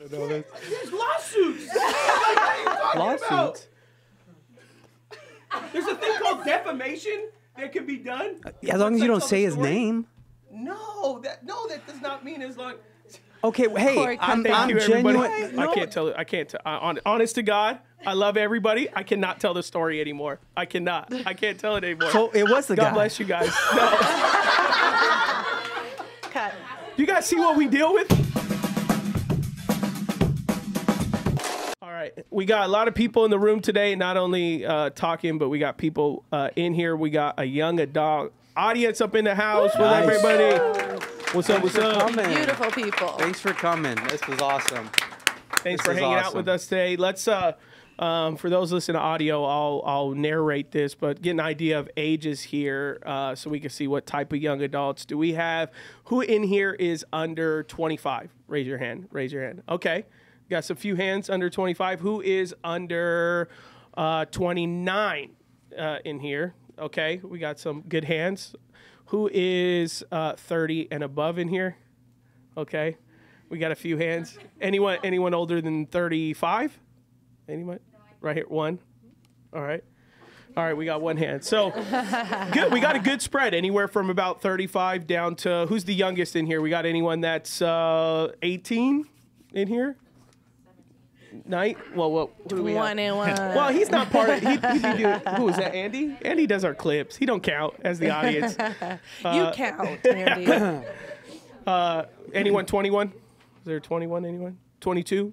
There's lawsuits. What are you talking about? There's a thing called defamation that can be done. As long as you don't say his name. No, that does not mean as long. Okay, hey, I'm genuine. No. I can't tell. Honest to God, I love everybody. I cannot tell the story anymore. I can't tell it anymore. So it was the guy. God bless you guys. No. Cut. You guys see what we deal with? All right, we got a lot of people in the room today. Not only talking, but we got people in here. We got a young adult audience up in the house with everybody. What's up? Beautiful people. Thanks for coming. This was awesome. Thanks for hanging out with us today. Let's, for those listening to audio, I'll narrate this, but get an idea of ages here so we can see what type of young adults do we have. Who in here is under 25? Raise your hand. Raise your hand. Okay. Got some few hands under 25. Who is under 29 in here? Okay. We got some good hands. Who is 30 and above in here? Okay. We got a few hands. Anyone older than 35? Anyone? Right here, one. All right. All right, we got one hand. So good. We got a good spread, anywhere from about 35 down to, who's the youngest in here? We got anyone that's 18 in here? Well, who do we have? 21. Well, he's not part of who is that, Andy? Andy does our clips. He don't count as the audience. You count, Andy. Anyone 21? Is there 21, anyone? 22?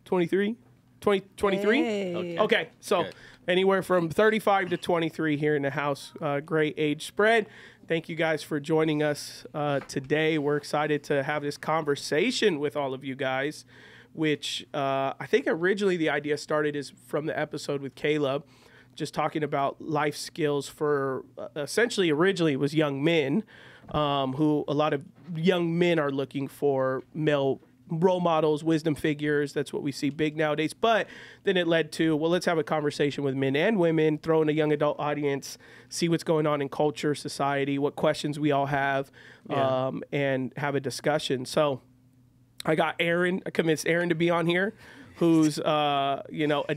23? 23? Hey. Okay, so anywhere from 35 to 23 here in the house. Great age spread. Thank you guys for joining us today. We're excited to have this conversation with all of you guys, which I think originally the idea started is from the episode with Caleb, just talking about life skills for essentially originally it was young men, who a lot of young men are looking for male role models, wisdom figures. That's what we see big nowadays. But then it led to, well, let's have a conversation with men and women, throw in a young adult audience, see what's going on in culture, society, what questions we all have, and have a discussion. So I got Aaron. I convinced Aaron to be on here, who's a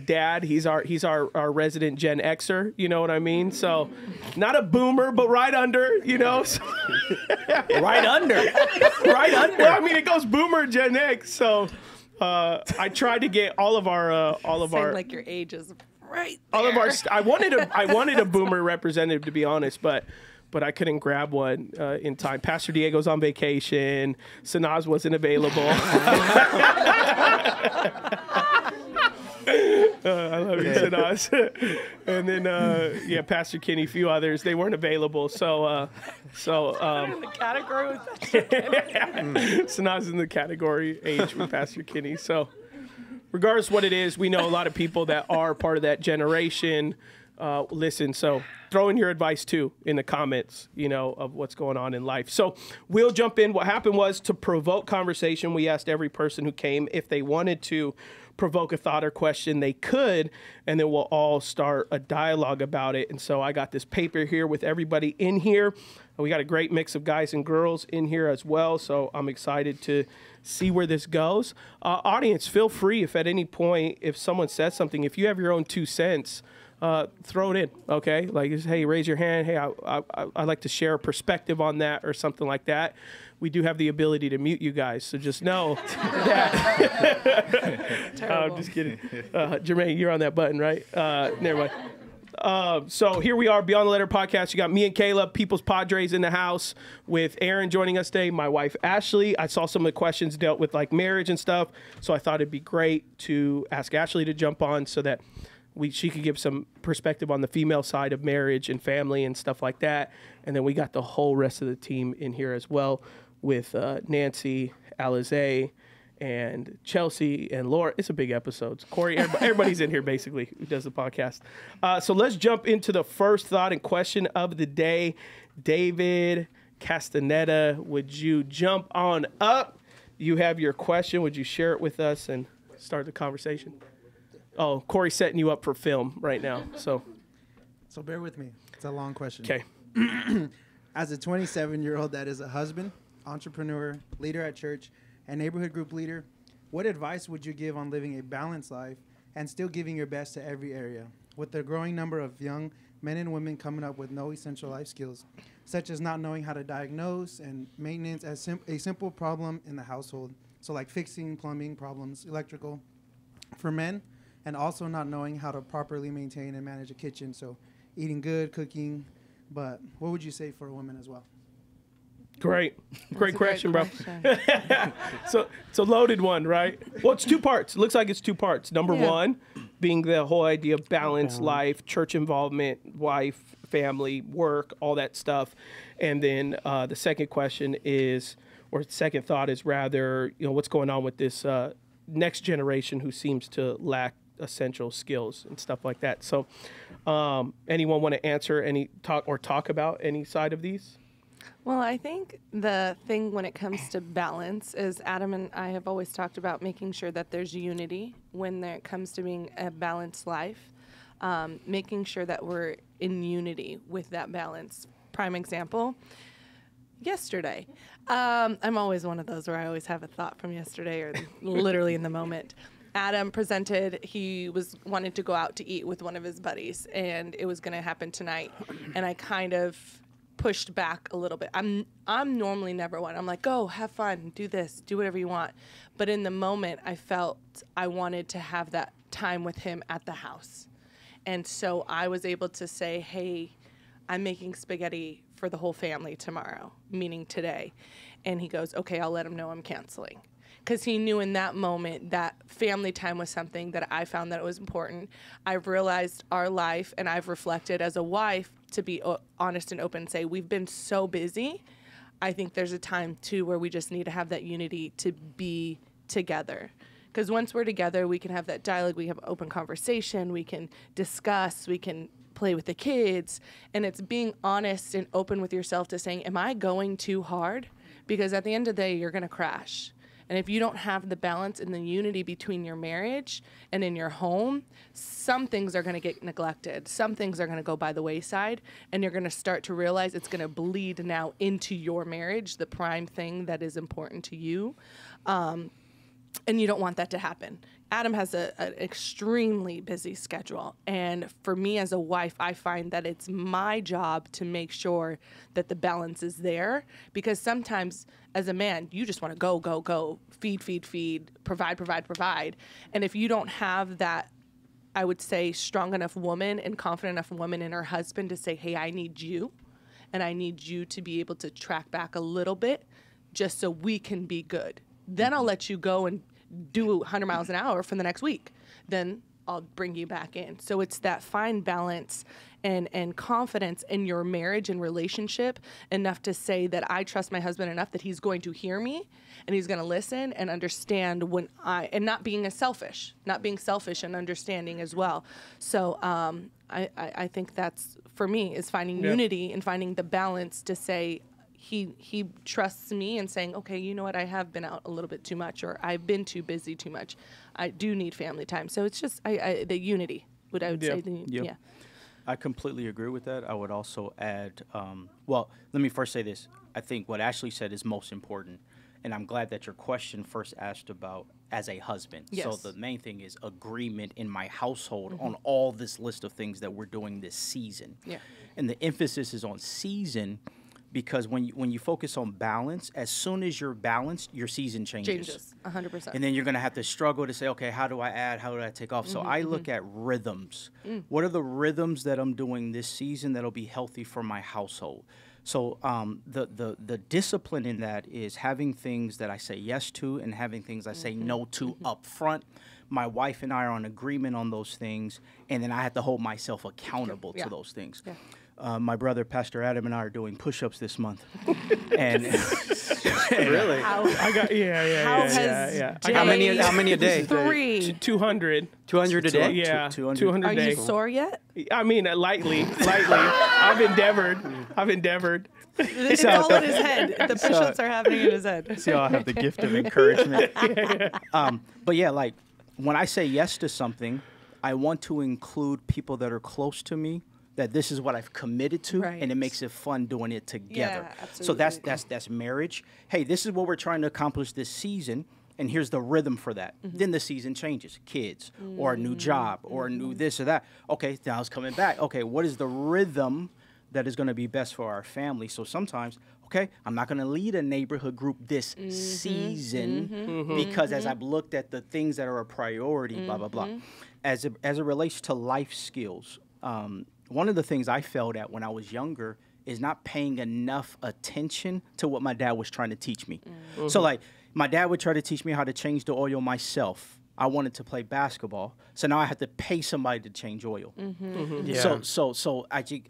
dad. He's our resident Gen Xer. You know what I mean? So not a boomer, but right under. So Right under. Right under. Well, I mean, it goes boomer, Gen X. So I tried to get all of our like your age is right there. all of our. I wanted a boomer representative, to be honest, but I couldn't grab one in time. Pastor Diego's on vacation. Sanaz wasn't available. I love you, Sanaz. And then, Pastor Kenny, a few others, they weren't available. So in the category with Sanaz is in the category age with Pastor Kenny. So regardless of what it is, we know a lot of people that are part of that generation. Listen, so throw in your advice too in the comments, of what's going on in life. So we'll jump in. What happened was, to provoke conversation, we asked every person who came if they wanted to provoke a thought or question, they could, and then we'll all start a dialogue about it. And so I got this paper here with everybody in here. We got a great mix of guys and girls in here as well. So I'm excited to see where this goes. Audience, feel free if at any point, if someone says something, if you have your own 2 cents, throw it in, okay? Like, hey, raise your hand. Hey, I'd like to share a perspective on that or something like that. We do have the ability to mute you guys, so just know that. I'm just kidding. Jermaine, you're on that button, right? Never mind. So here we are, Beyond the Letter podcast. You got me and Caleb, People's Padres, in the house, with Aaron joining us today, my wife, Ashley. I saw some of the questions dealt with, like, marriage and stuff, so I thought it'd be great to ask Ashley to jump on so that she could give some perspective on the female side of marriage and family and stuff like that. And then we got the whole rest of the team in here as well, with Nancy, Alize, and Chelsea, and Laura. It's a big episode. Corey, everybody's in here basically who does the podcast. So let's jump into the first thought and question of the day. David Castañeda, would you jump on up? You have your question. Would you share it with us and start the conversation? Oh, Corey's setting you up for film right now. So bear with me. It's a long question. Okay. As a 27-year-old that is a husband, entrepreneur, leader at church, and neighborhood group leader, what advice would you give on living a balanced life and still giving your best to every area? With the growing number of young men and women coming up with no essential life skills, such as not knowing how to diagnose and maintenance a simple problem in the household. So like fixing plumbing problems, electrical, for men, and also not knowing how to properly maintain and manage a kitchen. So eating good, cooking, but what would you say for a woman as well? Great question, bro. So it's a loaded one, right? Well, it's two parts. It looks like it's two parts. Number one being the whole idea of balanced life, church involvement, wife, family, work, all that stuff. And then the second question is, or second thought is rather, what's going on with this next generation who seems to lack essential skills and stuff like that. So anyone want to answer talk about any side of these? Well, I think the thing when it comes to balance is Adam and I have always talked about making sure that there's unity when it comes to being a balanced life, making sure that we're in unity with that balance. Prime example, yesterday. I'm always one of those where I always have a thought from yesterday or literally in the moment. Adam presented, he was wanting to go out to eat with one of his buddies, and it was going to happen tonight. And I kind of pushed back a little bit. I'm normally never one. I'm like, go, have fun, do this, do whatever you want. But in the moment, I felt I wanted to have that time with him at the house. And so I was able to say, hey, I'm making spaghetti for the whole family tomorrow, meaning today. And he goes, okay, I'll let him know I'm canceling. Because he knew in that moment that family time was something that I found that it was important. I've realized our life, and I've reflected as a wife to be honest and open and say, we've been so busy. I think there's a time, too, where we just need to have that unity to be together. Because once we're together, we can have that dialogue, we have open conversation, we can discuss, we can play with the kids. And it's being honest and open with yourself to saying, am I going too hard? Because at the end of the day, you're going to crash. And if you don't have the balance and the unity between your marriage and in your home, some things are going to get neglected. Some things are going to go by the wayside, and you're going to start to realize it's going to bleed now into your marriage, the prime thing that is important to you. And you don't want that to happen. Adam has an extremely busy schedule. And for me as a wife, I find that it's my job to make sure that the balance is there. Because sometimes as a man, you just want to go, go, go, feed, provide. And if you don't have that, I would say, strong enough woman and confident enough woman in her husband to say, hey, I need you. And I need you to be able to track back a little bit just so we can be good. Then I'll let you go and do 100 miles an hour for the next week. Then I'll bring you back in. So it's that fine balance and confidence in your marriage and relationship enough to say that I trust my husband enough that he's going to hear me and he's going to listen and understand when and not being selfish and understanding as well. So I think that's, for me, is finding unity and finding the balance to say, he trusts me and saying, okay, you know what, I have been out a little bit too much, or I've been too busy too much. I do need family time. So it's just the unity, I would say. Yeah. I completely agree with that. I would also add, well, let me first say this. I think what Ashley said is most important. And I'm glad that your question first asked about as a husband. Yes. So the main thing is agreement in my household on all this list of things that we're doing this season. Yeah. And the emphasis is on season, because when you focus on balance, as soon as you're balanced, your season changes. 100%. And then you're going to have to struggle to say, okay, how do I add? How do I take off? So I look at rhythms. What are the rhythms that I'm doing this season that'll be healthy for my household? So the discipline in that is having things that I say yes to and having things I say no to up front. My wife and I are on agreement on those things, and then I have to hold myself accountable to those things. Yeah. My brother, Pastor Adam, and I are doing push-ups this month. And really? How many a day? 3. 200. 200 a day? Yeah, 200 Are a day. you sore yet? I mean, lightly. I've endeavored. It's all in his head. The push-ups are happening in his head. See, I have the gift of encouragement. But yeah, like when I say yes to something, I want to include people that are close to me, that this is what I've committed to, and it makes it fun doing it together. Yeah, absolutely. So that's marriage. Hey, this is what we're trying to accomplish this season. and here's the rhythm for that. Then the season changes, kids, or a new job, or a new this or that. Okay, now it's coming back. Okay, what is the rhythm that is going to be best for our family? So sometimes, okay, I'm not going to lead a neighborhood group this season because as I've looked at the things that are a priority, blah, blah, blah. As it relates to life skills, one of the things I failed at when I was younger is not paying enough attention to what my dad was trying to teach me. So like my dad would try to teach me how to change the oil myself. I wanted to play basketball, so now I had to pay somebody to change oil. Yeah. So I think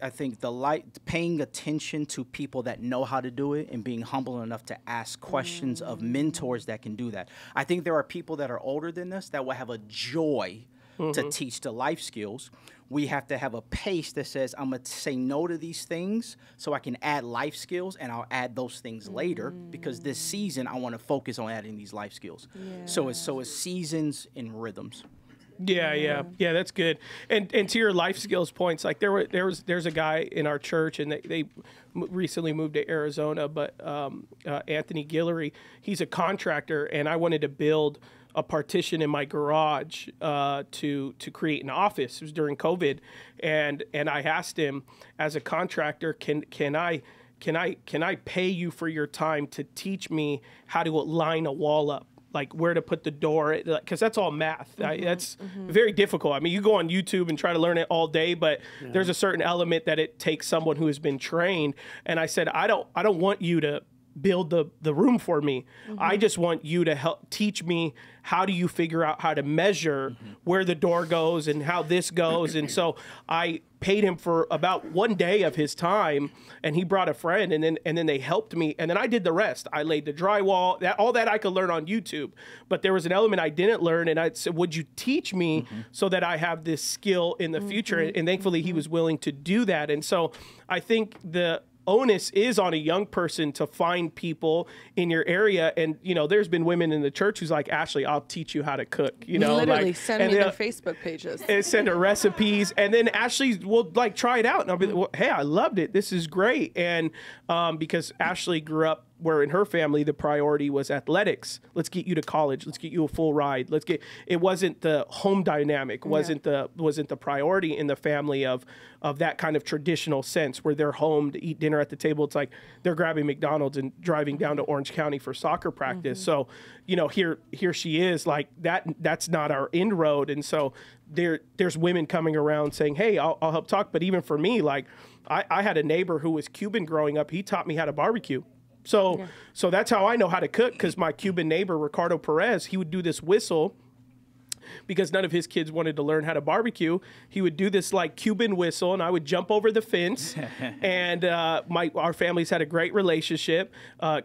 paying attention to people that know how to do it and being humble enough to ask questions of mentors that can do that. I think there are people that are older than us that will have a joy to teach the life skills. We have to have a pace that says, I'm going to say no to these things so I can add life skills, and I'll add those things later because this season I want to focus on adding these life skills. So it's seasons and rhythms. Yeah, that's good. And to your life skills points, like there's a guy in our church, and they recently moved to Arizona, but Anthony Guillory, he's a contractor, and I wanted to build a partition in my garage to create an office. It was during COVID, and I asked him, as a contractor, can I pay you for your time to teach me how to line a wall up, like where to put the door, because that's all math. That's very difficult. I mean, you go on YouTube and try to learn it all day, but there's a certain element that it takes someone who has been trained. And I said, I don't want you to build the room for me. I just want you to help teach me how do you figure out how to measure where the door goes and how this goes. And so I paid him for about 1 day of his time, and he brought a friend, and then they helped me, and then I did the rest. I laid the drywall, all that I could learn on YouTube, but there was an element I didn't learn, and I said, would you teach me so that I have this skill in the future? And thankfully he was willing to do that. And so I think the onus is on a young person to find people in your area. And, you know, there's been women in the church who's like, Ashley, I'll teach you how to cook, you know, literally like, send me their Facebook pages and send her recipes. And then Ashley will like try it out. And I'll be like, well, hey, I loved it. This is great. And because Ashley grew up where in her family, the priority was athletics. Let's get you to college. Let's get you a full ride. It wasn't the home dynamic, wasn't the priority in the family of that kind of traditional sense where they're home to eat dinner at the table. It's like they're grabbing McDonald's and driving down to Orange County for soccer practice. So, you know, here she is, like that's not our inroad. And so there's women coming around saying, hey, I'll help talk. But even for me, like I had a neighbor who was Cuban growing up. He taught me how to barbecue. So that's how I know how to cook, because my Cuban neighbor, Ricardo Perez, he would do this whistle because none of his kids wanted to learn how to barbecue. He would do this like Cuban whistle, and I would jump over the fence. And our families had a great relationship.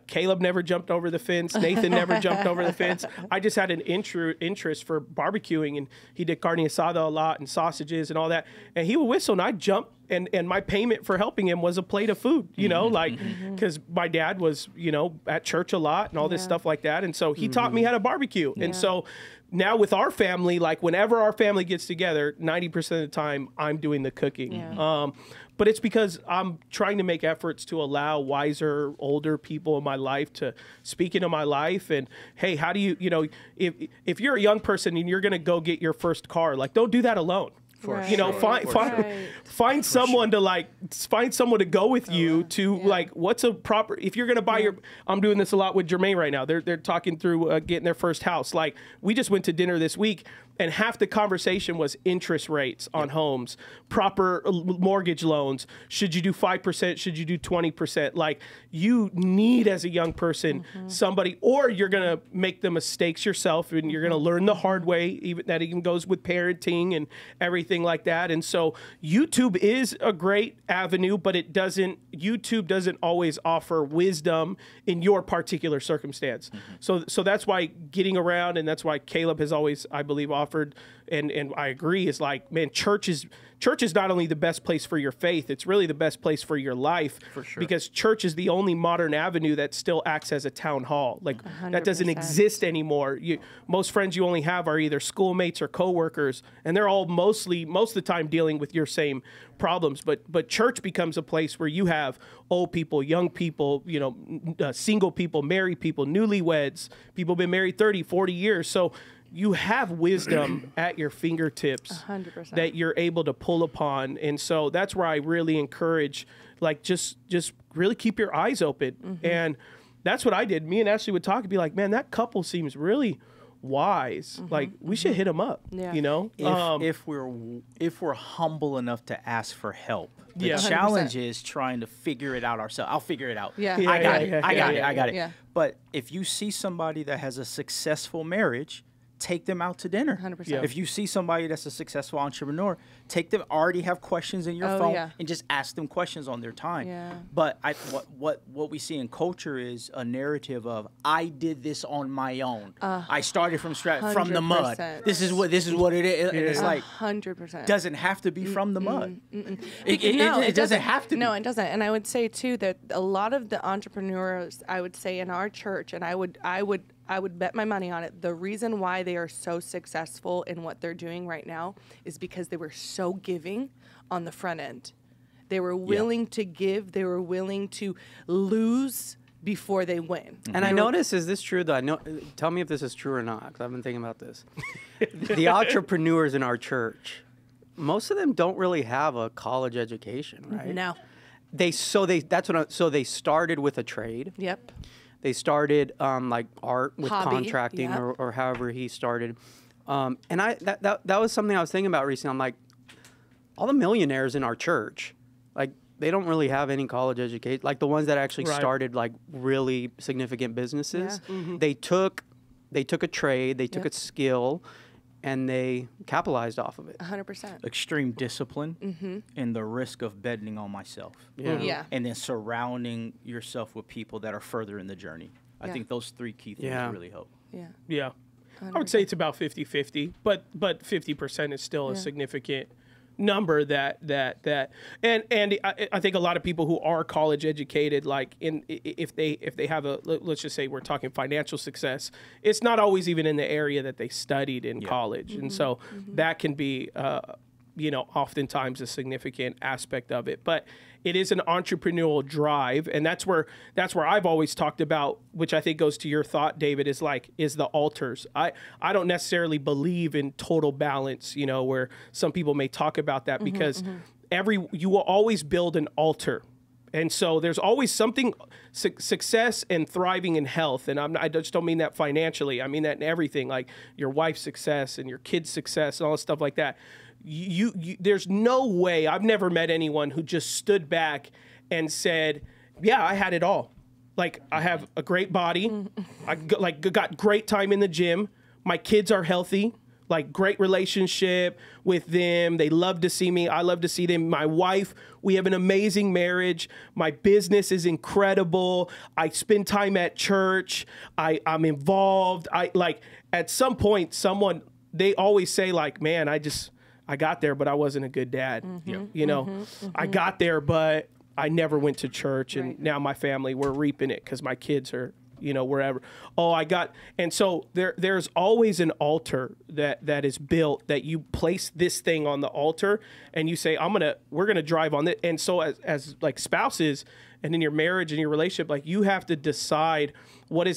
Caleb never jumped over the fence. Nathan never jumped over the fence. I just had an interest for barbecuing, and he did carne asada a lot and sausages and all that. And he would whistle, and I'd jump. And my payment for helping him was a plate of food, you know, like, because my dad was, you know, at church a lot and all this stuff like that. And so he taught me how to barbecue. And so now with our family, like whenever our family gets together, 90% of the time I'm doing the cooking. But it's because I'm trying to make efforts to allow wiser, older people in my life to speak into my life. And hey, how do you know, if you're a young person and you're going to go get your first car, like don't do that alone. You know, find someone to go with you to like, what's a proper, if you're going to buy I'm doing this a lot with Jermaine right now. They're talking through getting their first house. Like we just went to dinner this week, and half the conversation was interest rates on homes, proper mortgage loans. Should you do 5%? Should you do 20%? Like you need, as a young person, somebody, or you're going to make the mistakes yourself, and you're going to learn the hard way. That even goes with parenting and everything like that. And so YouTube is a great avenue, but YouTube doesn't always offer wisdom in your particular circumstance. So that's why getting around, and that's why Caleb has always, I believe, offered, and I agree, is like, man, church is not only the best place for your faith, it's really the best place for your life. For sure. Because church is the only modern avenue that still acts as a town hall. Like 100%. That doesn't exist anymore. Most friends you only have are either schoolmates or coworkers, and they're all mostly usually most of the time dealing with your same problems, but church becomes a place where you have old people, young people, you know, single people, married people, newlyweds, people been married 30, 40 years. So you have wisdom at your fingertips 100%. that you're able to pull upon. And so that's where I really encourage, like, just really keep your eyes open. And that's what I did. Me and Ashley would talk and be like, man, that couple seems really wise. Like, we should hit them up, Yeah. you know? If we're humble enough to ask for help. The Yeah. challenge 100%. is trying to figure it out ourselves. I'll figure it out. Yeah. I got it. Yeah, I got yeah, it. I got it. yeah. But if you see somebody that has a successful marriage, take them out to dinner. 100%. Yeah. If you see somebody that's a successful entrepreneur, take them, already have questions in your Oh, phone yeah. and just ask them questions on their time. Yeah. But what we see in culture is a narrative of, I did this on my own. I started from scratch, from the mud. 100%. This is what it is. And it's like, 100%. doesn't have to be from the mud. No, It doesn't have to be. No, it doesn't. And I would say too that a lot of the entrepreneurs, I would say in our church, and I would bet my money on it, the reason why they are so successful in what they're doing right now is because they were so giving on the front end. They were willing to give. They were willing to lose before they win. And I notice, is this true though? Tell me if this is true or not, because I've been thinking about this. The entrepreneurs in our church, most of them don't really have a college education, right? No. So they started with a trade. Yep. They started like art with Hobby, contracting, yep. or however he started. And that was something I was thinking about recently. I'm like, all the millionaires in our church, like, they don't really have any college education. Like, the ones that actually Right. started like really significant businesses, Yeah. they took a trade, they took Yep. a skill, and they capitalized off of it. 100%. Extreme discipline and the risk of betting on myself. Yeah. And then surrounding yourself with people that are further in the journey. I Yeah. think those three key things Yeah. really help. Yeah. Yeah. I would say it's about 50-50, but 50% is still a Yeah. significant number that and I think a lot of people who are college educated, like, if they have let's just say we're talking financial success, it's not always even in the area that they studied in college. And so that can be oftentimes a significant aspect of it. But it is an entrepreneurial drive, and that's where I've always talked about, which I think goes to your thought, David, is the altars. I don't necessarily believe in total balance, where some people may talk about that, because you will always build an altar. And so there's always something, success and thriving in health. And I just don't mean that financially. I mean that in everything, like your wife's success and your kids' success and all this stuff like that. There's no way, I've never met anyone who just stood back and said, yeah, I had it all. Like, I have a great body. I got great time in the gym. My kids are healthy. Like, great relationship with them. They love to see me. I love to see them. My wife, we have an amazing marriage. My business is incredible. I spend time at church. I'm involved. At some point, they always say, like, man, I got there, but I wasn't a good dad. I got there, but I never went to church, and now my family, we're reaping it because my kids are, wherever. And so there's always an altar that is built, that you place this thing on the altar, and you say, we're gonna drive on it. And so as like spouses, and in your marriage and your relationship, like, you have to decide what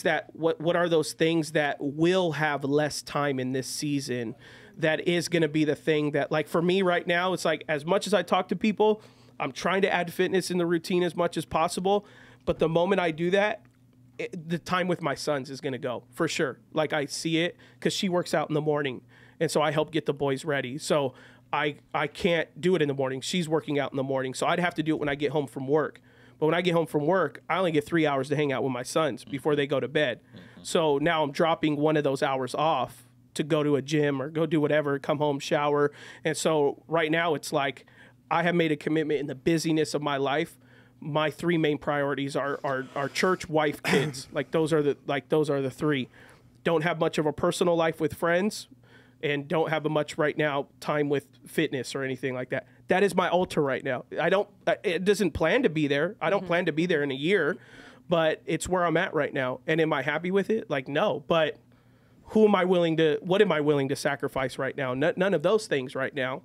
are those things that will have less time in this season, that is going to be the thing that, like, for me right now, it's like, as much as I talk to people, I'm trying to add fitness in the routine as much as possible. But the moment I do that, the time with my sons is going to go, for sure. Like, I see it because she works out in the morning. And so I help get the boys ready. So I can't do it in the morning. She's working out in the morning. So I'd have to do it when I get home from work. But when I get home from work, I only get 3 hours to hang out with my sons before they go to bed. So now I'm dropping one of those hours off to go to a gym or go do whatever, come home, shower. And so right now it's like, I have made a commitment in the busyness of my life. My three main priorities are church, wife, kids. Those are the three. Don't have much of a personal life with friends, and don't have much right now time with fitness or anything like that. That is my altar right now. It doesn't plan to be there. I don't plan to be there in a year, but it's where I'm at right now. And am I happy with it? Like, no, but what am I willing to sacrifice right now? None of those things right now.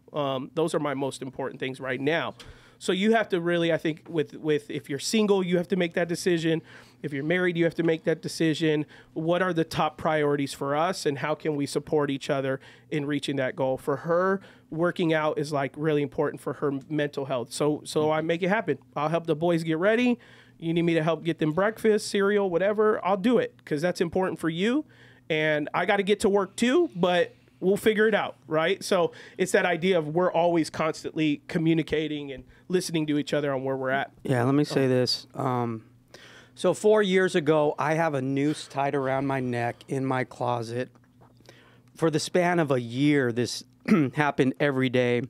Those are my most important things right now. So you have to really, I think, with if you're single, you have to make that decision. If you're married, you have to make that decision. What are the top priorities for us, and how can we support each other in reaching that goal? For her, working out is like really important for her mental health. So I make it happen. I'll help the boys get ready. You need me to help get them breakfast, cereal, whatever, I'll do it, because that's important for you. And I got to get to work too, but we'll figure it out, right? So it's that idea of we're always constantly communicating and listening to each other on where we're at. Yeah, let me say this. So 4 years ago, I have a noose tied around my neck in my closet. For the span of a year, this happened every day.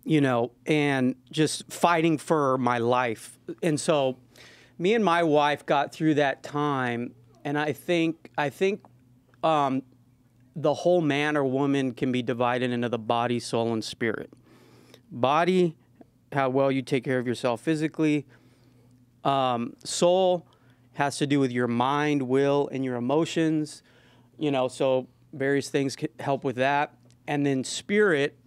You know, and just fighting for my life. And so me and my wife got through that time, and I think the whole man or woman can be divided into the body, soul, and spirit. Body, how well you take care of yourself physically. Soul has to do with your mind, will, and your emotions. You know, so various things can help with that. And then spirit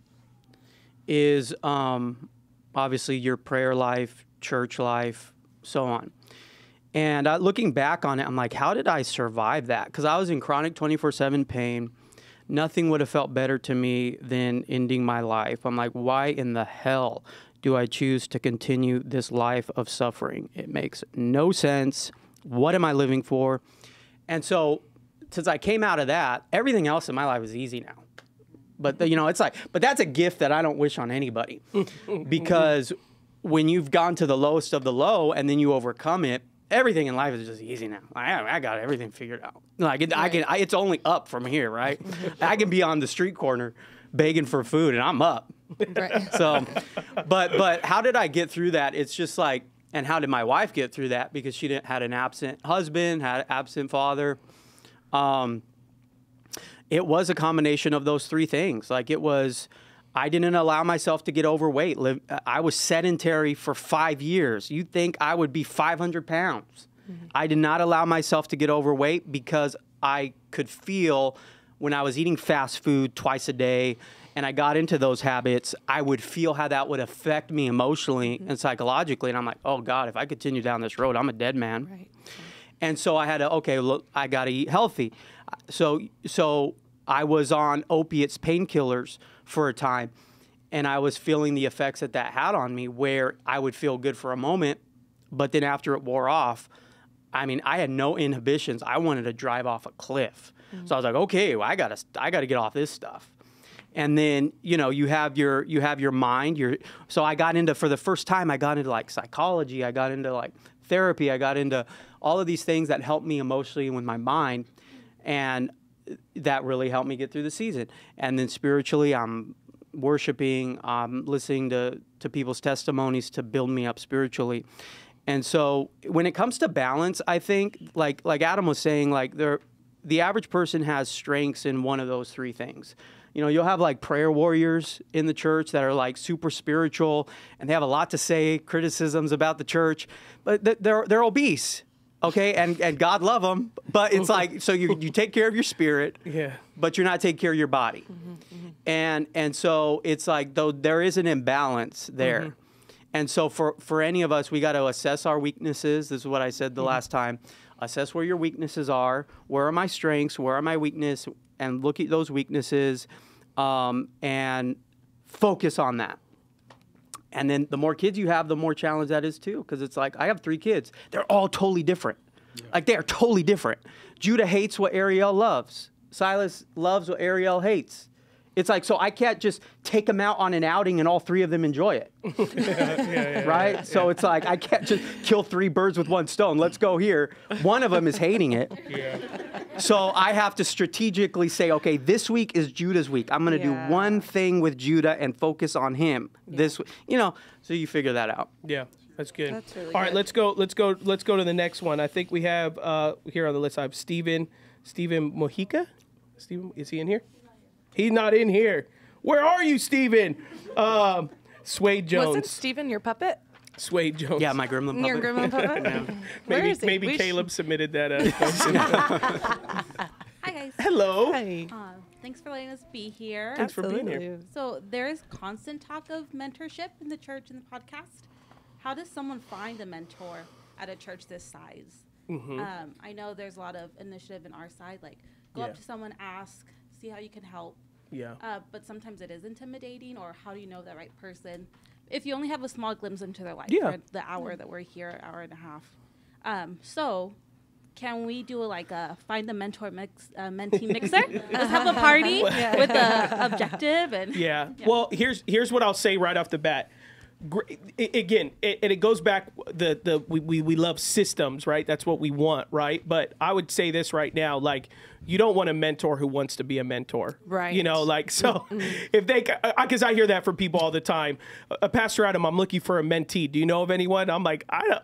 is obviously your prayer life, church life, so on. And looking back on it, I'm like, how did I survive that? Because I was in chronic 24/7 pain. Nothing would have felt better to me than ending my life. I'm like, why in the hell do I choose to continue this life of suffering? It makes no sense. What am I living for? And so since I came out of that, everything else in my life is easy now. But, you know, it's like, but that's a gift that I don't wish on anybody. Because when you've gone to the lowest of the low and then you overcome it, everything in life is just easy now. I got everything figured out. Like it's only up from here, right? I can be on the street corner begging for food and I'm up. Right. So, but how did I get through that? It's just like, and how did my wife get through that? Because she had an absent husband, had an absent father. It was a combination of those three things. Like I didn't allow myself to get overweight. I was sedentary for 5 years. You'd think I would be 500 pounds. Mm-hmm. I did not allow myself to get overweight because I could feel when I was eating fast food twice a day and I got into those habits, I would feel how that would affect me emotionally and psychologically. And I'm like, oh God, if I continue down this road, I'm a dead man. Right. And so I had to, okay, look, I got to eat healthy. So I was on opiates, painkillers for a time, and I was feeling the effects that had on me, where I would feel good for a moment, but then after it wore off, I mean, I had no inhibitions. I wanted to drive off a cliff. Mm-hmm. So I was like, okay, well, I gotta get off this stuff. And then, you know, you have your mind. So I got into, for the first time, I got into like psychology. I got into like therapy. I got into all of these things that helped me emotionally with my mind. And that really helped me get through the season. And then spiritually, I'm worshiping, listening to people's testimonies to build me up spiritually. And so when it comes to balance, I think, like Adam was saying, like the average person has strengths in one of those three things. You know, you'll have like prayer warriors in the church that are like super spiritual and they have a lot to say, criticisms about the church, but they're obese. Okay, and God love them, but it's like, so you take care of your spirit, yeah, but you're not taking care of your body. Mm-hmm, mm-hmm. And so it's like, though there is an imbalance there. Mm-hmm. And so for any of us, we got to assess our weaknesses. This is what I said the last time. Assess where your weaknesses are. Where are my strengths? Where are my weaknesses? And look at those weaknesses and focus on that. And then the more kids you have, the more challenge that is too. Because it's like, I have 3 kids. They're all totally different. Yeah. Like, they are totally different. Judah hates what Ariel loves. Silas loves what Ariel hates. It's like, so I can't just take them out on an outing and all 3 of them enjoy it. Right? Yeah. So it's like, I can't just kill 3 birds with 1 stone. Let's go here. One of them is hating it. Yeah. So I have to strategically say, okay, this week is Judah's week. I'm going to do one thing with Judah and focus on him this week. You know, so you figure that out. Yeah. That's good. That's really all right, good. let's go to the next one. I think we have here on the list I have Stephen Mojica. Stephen, is he in here? He's not in here. Where are you, Stephen? Suede Jones. Wasn't Stephen your puppet? Suede Jones. Yeah, my gremlin Your puppet. gremlin puppet? Where Maybe is he? maybe We Caleb submitted that. Question. Hi, guys. Hello. Hi. Thanks for letting us be here. Thanks for being here. Absolutely. So there is constant talk of mentorship in the church and the podcast. How does someone find a mentor at a church this size? I know there's a lot of initiative in our side, like go Yeah. up to someone, ask, see how you can help. Yeah. But sometimes it is intimidating, or how do you know the right person? If you only have a small glimpse into their life Yeah. for the hour that we're here, hour and a half. So can we do like a find the mentor mentee mixer? Let's have a party with the objective and Yeah. Well, here's what I'll say right off the bat. Again, it goes back. We love systems, right? That's what we want, right? But I would say this right now, like, you don't want a mentor who wants to be a mentor, Right. You know, like, so if they, because I hear that from people all the time. Pastor Adam, I'm looking for a mentee. Do you know of anyone? I'm like, I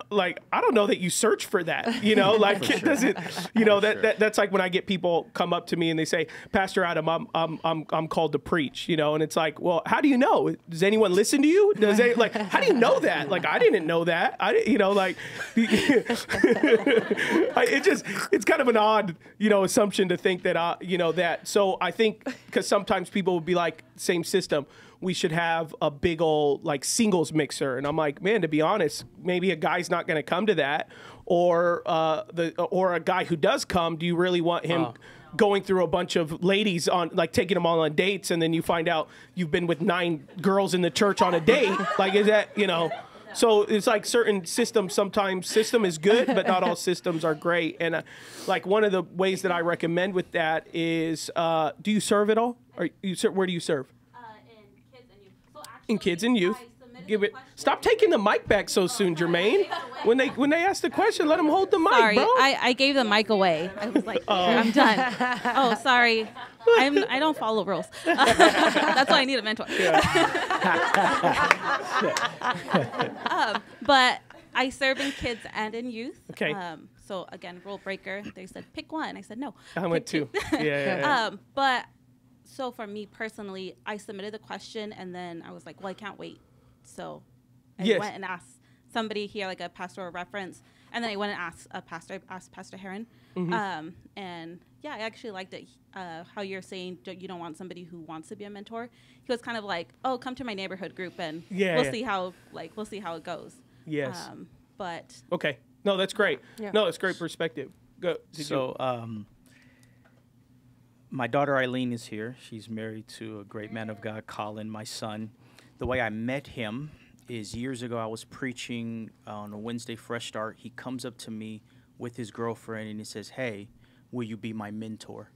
don't know that you search for that, you know, like it doesn't, you know, that's like when I get people come up to me and they say, Pastor Adam, I'm called to preach, you know, and it's like, well, how do you know? Does anyone listen to you? Does they, like, how do you know that? Like, I didn't know that. You know, like, it's kind of an odd, you know, assumption to think that, you know, that. So I think, because sometimes people would be like, same system, we should have a big old like singles mixer. And I'm like, man, to be honest, maybe a guy's not going to come to that, or a guy who does come, do you really want him going through a bunch of ladies on, like, taking them all on dates, and then you find out you've been with 9 girls in the church on a date? Like, is that, you know? So it's like certain systems, sometimes system is good, but not all systems are great. And like one of the ways that I recommend with that is, do you serve at all? Or where do you serve? in kids and youth. So In kids and youth. I submitted Give a it. question. Stop taking the mic back so soon, Jermaine. When they ask the question, let them hold the mic, Sorry, bro. I gave the mic away. I was like, I'm done. Oh, sorry. I don't follow rules. That's why I need a mentor. But I serve in kids and in youth. Okay. So again, rule breaker. They said pick one. I said no. I went pick 2. Yeah. But so for me personally, I submitted the question and then I was like, well, I can't wait. So I Yes. went and asked somebody here, like a pastoral reference, and then I went and asked Pastor Heron. And yeah, I actually liked it. How you're saying you don't want somebody who wants to be a mentor. He was kind of like, oh, come to my neighborhood group and we'll see how it goes. Yes. But Okay. No, that's great. Yeah. No, that's great perspective. Go. My daughter Eileen is here. She's married to a great man of God, Colin, my son. The way I met him is years ago. I was preaching on a Wednesday Fresh Start. He comes up to me with his girlfriend and he says, hey, will you be my mentor?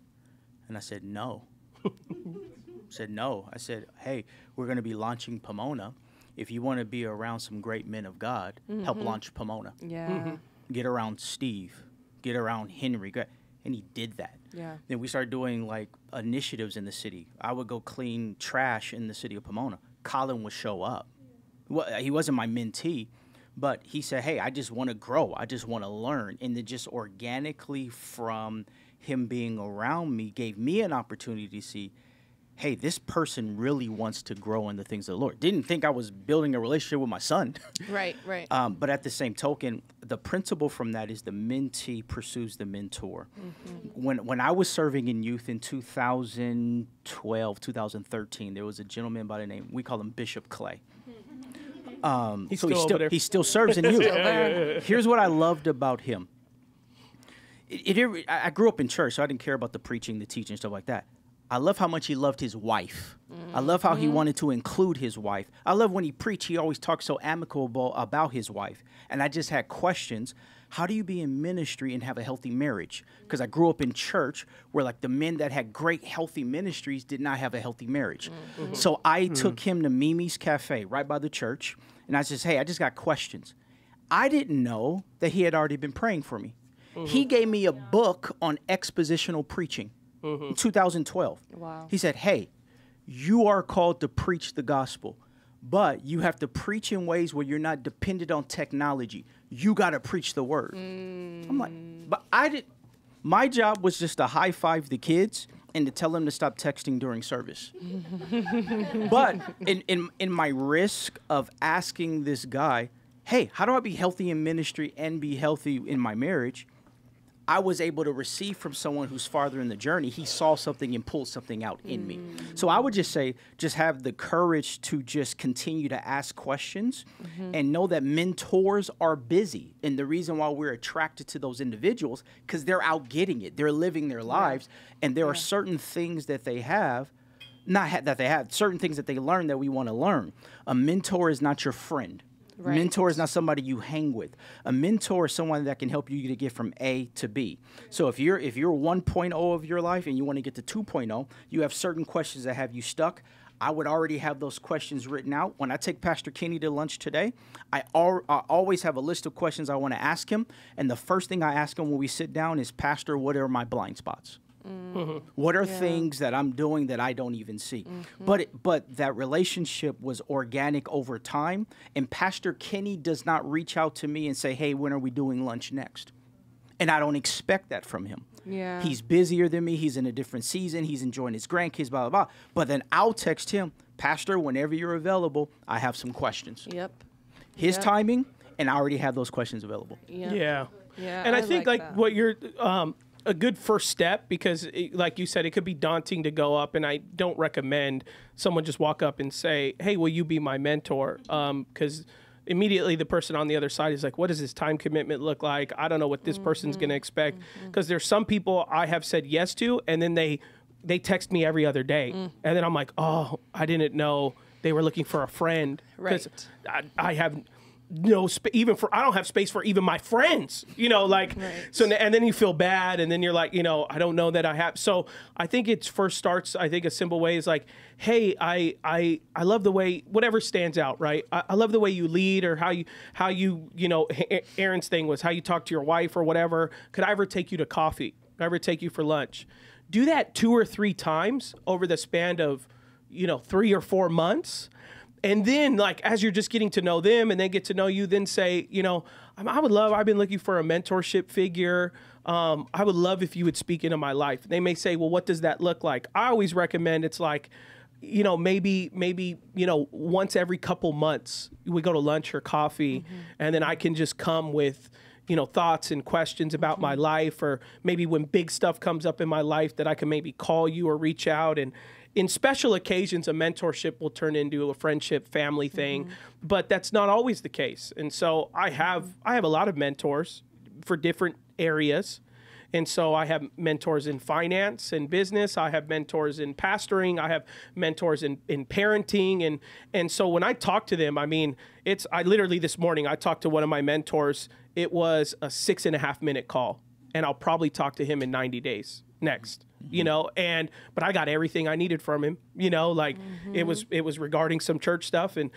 And I said, no. I said, hey, we're going to be launching Pomona. If you want to be around some great men of God, help launch Pomona. Yeah. Get around Steve. Get around Henry. And he did that. Yeah. Then we started doing like initiatives in the city. I would go clean trash in the city of Pomona. Colin would show up. Well, he wasn't my mentee, but he said, hey, I just want to grow. I just want to learn. And then just organically from him being around me gave me an opportunity to see, hey, this person really wants to grow in the things of the Lord. Didn't think I was building a relationship with my son. Right. But at the same token, the principle from that is the mentee pursues the mentor. When I was serving in youth in 2012, 2013, there was a gentleman by the name, we call him Bishop Clay. He still serves in youth. Here's what I loved about him. I grew up in church, so I didn't care about the preaching, the teaching, stuff like that. I love how much he loved his wife. I love how he wanted to include his wife. I love when he preached, he always talked so amicable about his wife. And I just had questions. How do you be in ministry and have a healthy marriage? Because I grew up in church where like the men that had great healthy ministries did not have a healthy marriage. So I took him to Mimi's Cafe right by the church. And I said, hey, I just got questions. I didn't know that he had already been praying for me. He gave me a book on expositional preaching. In 2012. Wow. He said, hey, you are called to preach the gospel, but you have to preach in ways where you're not dependent on technology. You got to preach the word. I'm like, but my job was just to high five the kids and to tell them to stop texting during service. But in my risk of asking this guy, hey, how do I be healthy in ministry and be healthy in my marriage? I was able to receive from someone who's farther in the journey. He saw something and pulled something out in me. So I would just say, just have the courage to just continue to ask questions and know that mentors are busy. And the reason why we're attracted to those individuals, because they're out getting it. They're living their lives. And there are certain things that they have, certain things that they learn that we want to learn. A mentor is not your friend. Right. Mentor is not somebody you hang with. A mentor is someone that can help you to get from A to B. So if you're 1.0 of your life and you want to get to 2.0, you have certain questions that have you stuck. I would already have those questions written out. When I take Pastor Kenny to lunch today, I always have a list of questions I want to ask him. And the first thing I ask him when we sit down is, Pastor, what are my blind spots? What are things that I'm doing that I don't even see? But that relationship was organic over time. And Pastor Kenny does not reach out to me and say, hey, when are we doing lunch next? And I don't expect that from him. Yeah. He's busier than me. He's in a different season. He's enjoying his grandkids, blah, blah, blah. But then I'll text him, Pastor, whenever you're available, I have some questions. Yep. His timing, and I already have those questions available. Yeah. And I think like what you're a good first step, because like you said, it could be daunting to go up, and I don't recommend someone just walk up and say, hey, will you be my mentor? Because immediately the person on the other side is like, what does this time commitment look like? I don't know what this person's going to expect. Because there's some people I have said yes to, and then they text me every other day. And then I'm like, oh, I didn't know they were looking for a friend. Because I have no space, I don't have space for even my friends, so, and then you feel bad, and then you're like, I don't know that I have. So I think it first starts, I think a simple way is like, hey, I love the way, whatever stands out, right? I love the way you lead, or how you, Aaron's thing was how you talk to your wife or whatever. Could I ever take you to coffee? Could I ever take you for lunch? Do that 2 or 3 times over the span of, 3 or 4 months. And then, like, as you're just getting to know them and they get to know you, then say, I've been looking for a mentorship figure. I would love if you would speak into my life. They may say, well, what does that look like? I always recommend it's like, maybe, once every couple months, we go to lunch or coffee, and then I can just come with, thoughts and questions about my life, or maybe when big stuff comes up in my life that I can maybe call you or reach out. And in special occasions, a mentorship will turn into a friendship, family thing, but that's not always the case. And so I have a lot of mentors for different areas. And so I have mentors in finance and business. I have mentors in pastoring. I have mentors in parenting. And so when I talk to them, I mean, I literally this morning, I talked to one of my mentors. It was a 6.5 minute call, and I'll probably talk to him in 90 days next. But I got everything I needed from him, it was regarding some church stuff, and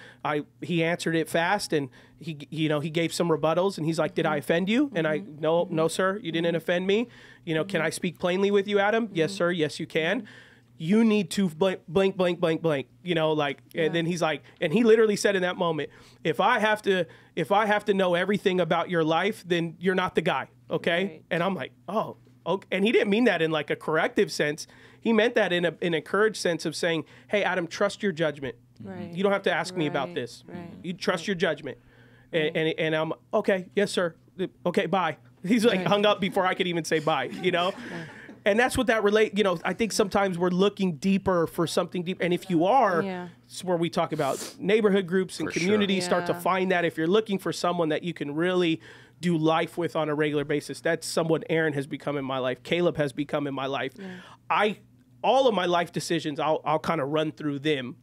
he answered it fast, and he gave some rebuttals, and he's like, did I offend you? And I, no, sir, you didn't offend me. Can I speak plainly with you, Adam? Yes, sir. Yes, you can. You need to blank, blank, blank, blank, blank, and then he's like, and he literally said in that moment, if I have to know everything about your life, then you're not the guy. Okay. Right. And I'm like, oh, okay. And he didn't mean that in like a corrective sense. He meant that in an encouraged sense of saying, hey, Adam, trust your judgment. Right. You don't have to ask me about this. Right. You trust your judgment. And I'm, okay, yes, sir. Okay, bye. He's like hung up before I could even say bye, And that's what that I think sometimes we're looking deeper for something deep. And if you are, it's where we talk about neighborhood groups and communities, start to find that. If you're looking for someone that you can really do life with on a regular basis, that's someone Aaron has become in my life. Caleb has become in my life. All of my life decisions, I'll kind of run through them,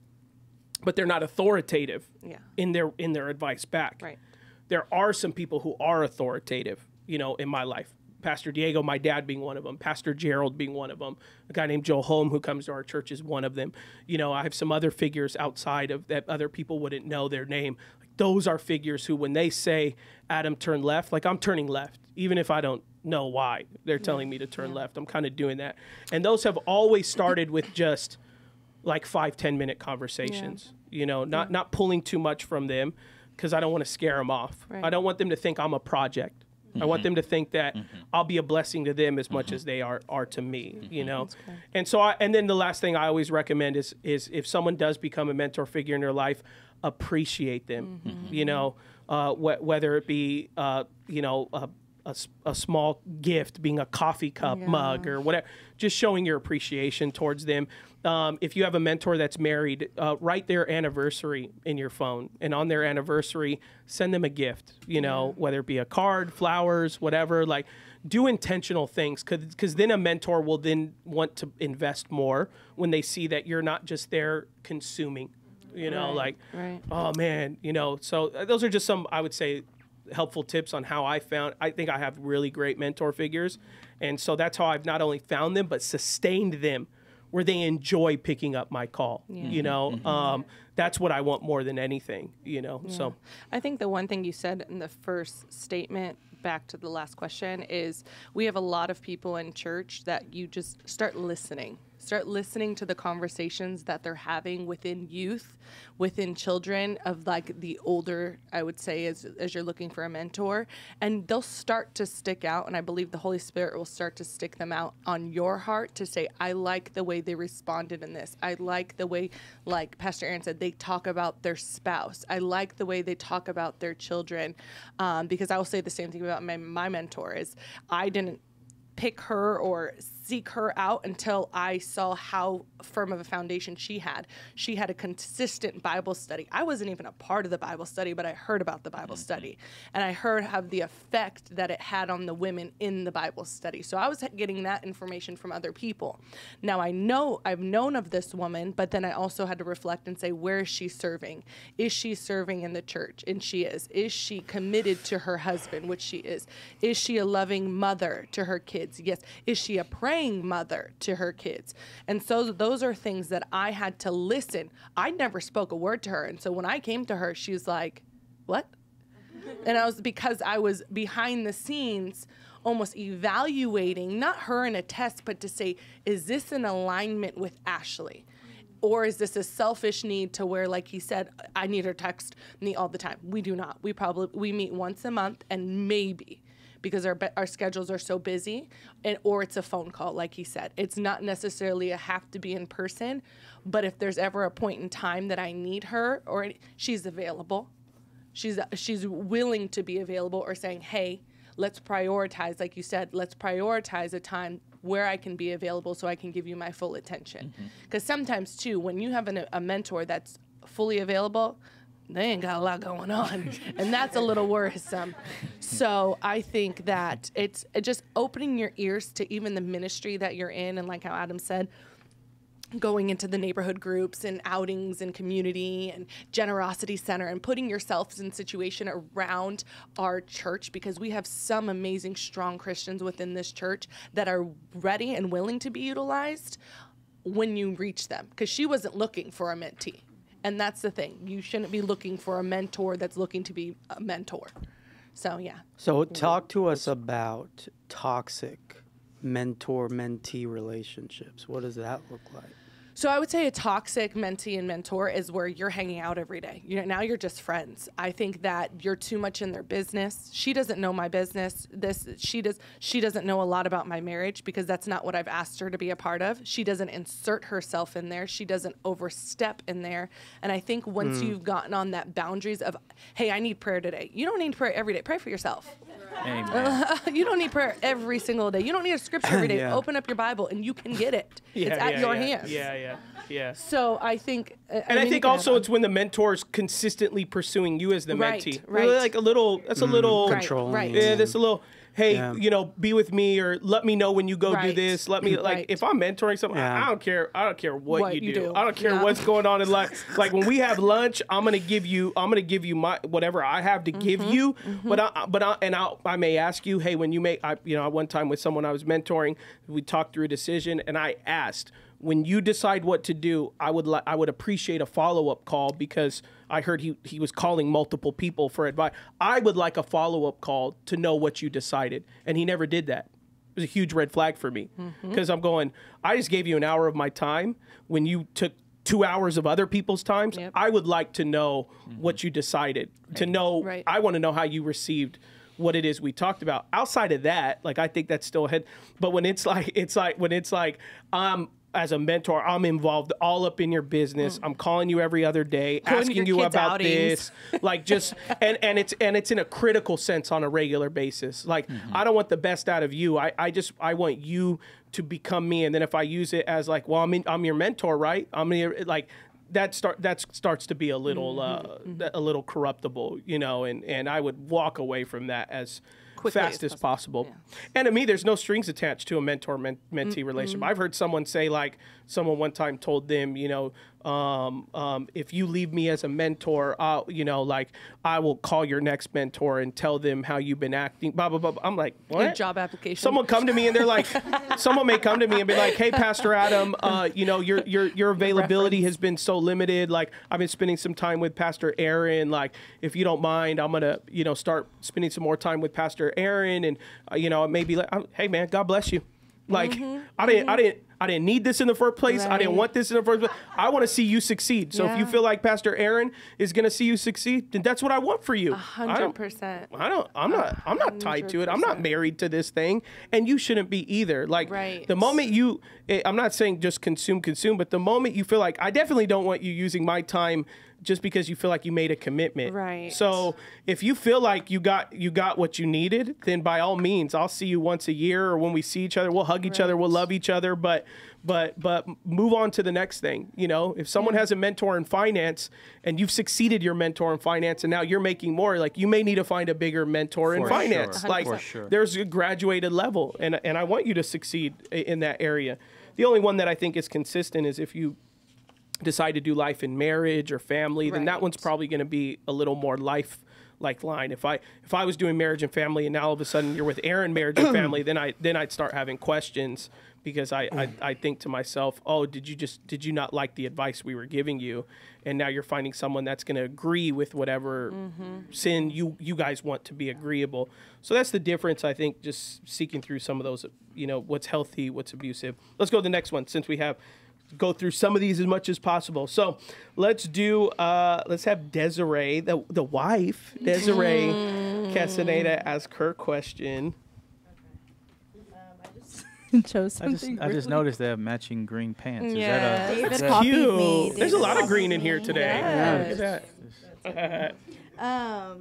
but they're not authoritative in their advice back. Right. There are some people who are authoritative, in my life. Pastor Diego, my dad, being one of them. Pastor Gerald being one of them. A guy named Joe Holm who comes to our church is one of them. I have some other figures outside of that other people wouldn't know their name. Like, those are figures who, when they say, Adam, turn left, like I'm turning left, even if I don't know why they're telling me to turn left. I'm kind of doing that. And those have always started with just like 5-10 minute conversations, not pulling too much from them, because I don't want to scare them off. Right. I don't want them to think I'm a project. I want them to think that I'll be a blessing to them as much as they are to me, And so, and then the last thing I always recommend is if someone does become a mentor figure in their life, appreciate them, whether it be, a small gift being a coffee cup, mug, or whatever, just showing your appreciation towards them. If you have a mentor that's married, write their anniversary in your phone, and on their anniversary, send them a gift, whether it be a card, flowers, whatever. Like, do intentional things, because then a mentor will then want to invest more when they see that you're not just there consuming, oh man, so those are just some, I would say, helpful tips on how I think I have really great mentor figures. And so that's how I've not only found them, but sustained them where they enjoy picking up my call, that's what I want more than anything, so. I think the one thing you said in the first statement, back to the last question, is we have a lot of people in church that you just start listening to the conversations that they're having within youth, within children of like the older, I would say, as you're looking for a mentor, and they'll start to stick out. And I believe the Holy Spirit will start to stick them out on your heart to say, I like the way they responded in this. I like the way, like Pastor Aaron said, they talk about their spouse. I like the way they talk about their children. Because I will say the same thing about my mentor is I didn't pick her or seek her out until I saw how firm of a foundation she had. She had a consistent Bible study. I wasn't even a part of the Bible study, but I heard about the Bible study. And I heard how the effect that it had on the women in the Bible study. So I was getting that information from other people. Now I've known of this woman, but then I also had to reflect and say, where is she serving? Is she serving in the church? And she is. Is she committed to her husband, which she is? Is she a loving mother to her kids? Yes. Is she a praying mother to her kids? And so those are things that I had to listen. I never spoke a word to her. And so when I came to her, she was like, what? And because I was behind the scenes almost evaluating, not her in a test, but to say, is this in alignment with Ashley? Or is this a selfish need to where, like he said, I need her text me all the time? We do not. We meet once a month, and maybe because our schedules are so busy, or it's a phone call, like he said. It's not necessarily a have to be in person, but if there's ever a point in time that I need her, or she's available, she's willing to be available, or saying, hey, let's prioritize, like you said, let's prioritize a time where I can be available so I can give you my full attention. Because sometimes, too, when you have a mentor that's fully available, they ain't got a lot going on, and that's a little worrisome. So I think that it's just opening your ears to even the ministry that you're in, and like how Adam said, going into the neighborhood groups and outings and community and generosity center, and putting yourselves in situation around our church, because we have some amazing, strong Christians within this church that are ready and willing to be utilized when you reach them, because she wasn't looking for a mentee. And that's the thing. You shouldn't be looking for a mentor that's looking to be a mentor. So, yeah. So talk to us about toxic mentor-mentee relationships. What does that look like? So I would say a toxic mentee and mentor is where you're hanging out every day. Now you're just friends. I think that you're too much in their business. She doesn't know my business. She doesn't know a lot about my marriage, because that's not what I've asked her to be a part of. She doesn't insert herself in there. She doesn't overstep in there. And I think once you've gotten on that boundaries of, hey, I need prayer today. You don't need prayer every day. Pray for yourself. Amen. You don't need prayer every single day. You don't need a scripture every day. Yeah. Open up your Bible and you can get it. It's at your hands. Yeah. So I think, I think also it's when the mentor's consistently pursuing you as the mentee. Right. Like a little, that's a little controlling. Right. Yeah, that's a little. Hey, be with me, or let me know when you go do Right. this. Let me like if I'm mentoring someone, Yeah. I don't care. I don't care what you do. I don't care No. what's going on in life. Like when we have lunch, I'm gonna give you my whatever I have to give you. But I may ask you, hey, when you make, one time with someone I was mentoring, we talked through a decision, and I asked, when you decide what to do, I would appreciate a follow-up call, because I heard he was calling multiple people for advice. I would like a follow-up call to know what you decided. And he never did that. It was a huge red flag for me, because I'm going, I just gave you an hour of my time when you took 2 hours of other people's times. Yep. I would like to know what you decided, to know. Right. I want to know how you received what it is we talked about. Outside of that, like, I think that's still ahead. But when it's like as a mentor, I'm involved all up in your business. I'm calling you every other day, asking you about this, like just, and it's in a critical sense on a regular basis. Like, I don't want the best out of you. I want you to become me. And then if I use it as like, well, I'm your mentor, right? That starts to be a little corruptible, you know, and I would walk away from that as fast as possible. Yeah. And to me, there's no strings attached to a mentor-mentee relationship. I've heard someone say, like, someone one time told them, you know, if you leave me as a mentor, you know, like, I will call your next mentor and tell them how you've been acting, blah, blah, blah. I'm like, what? Your job application. Someone come to me and they're like, someone may come to me and be like, hey, Pastor Adam, you know, your availability has been so limited. Like, I've been spending some time with Pastor Aaron. Like, if you don't mind, I'm going to, you know, start spending some more time with Pastor Aaron. And, you know, maybe like, hey, man, God bless you. Like, I didn't need this in the first place. Right. I didn't want this in the first place. I want to see you succeed. So if you feel like Pastor Aaron is going to see you succeed, then that's what I want for you. 100%. I'm not tied to it. I'm not married to this thing, and you shouldn't be either. Like, the moment I'm not saying just consume, but the moment you feel like, I definitely don't want you using my time just because you feel like you made a commitment. Right. So if you feel like you got what you needed, then by all means, I'll see you once a year, or when we see each other, we'll hug each other, we'll love each other, but move on to the next thing. You know, if someone has a mentor in finance and you've succeeded your mentor in finance and now you're making more, like, you may need to find a bigger mentor in finance. Sure. Like, there's a graduated level, and I want you to succeed in that area. The only one that I think is consistent is if you decide to do life in marriage or family, then that one's probably going to be a little more like line. If I was doing marriage and family and now all of a sudden you're with Aaron, marriage and family, then I'd start having questions, because I think to myself, oh, did you not like the advice we were giving you, and now you're finding someone that's going to agree with whatever sin you guys want to be agreeable. So that's the difference, I think, just seeking through some of those, you know, what's healthy, what's abusive. Let's go to the next one, since we have go through some of these as much as possible. So let's have Deserae, the wife, Deserae Castañeda, ask her question. Chose something. I just noticed they have matching green pants. Yeah. Is David that copied me. There's a lot of green in here today. Yes. Look at that.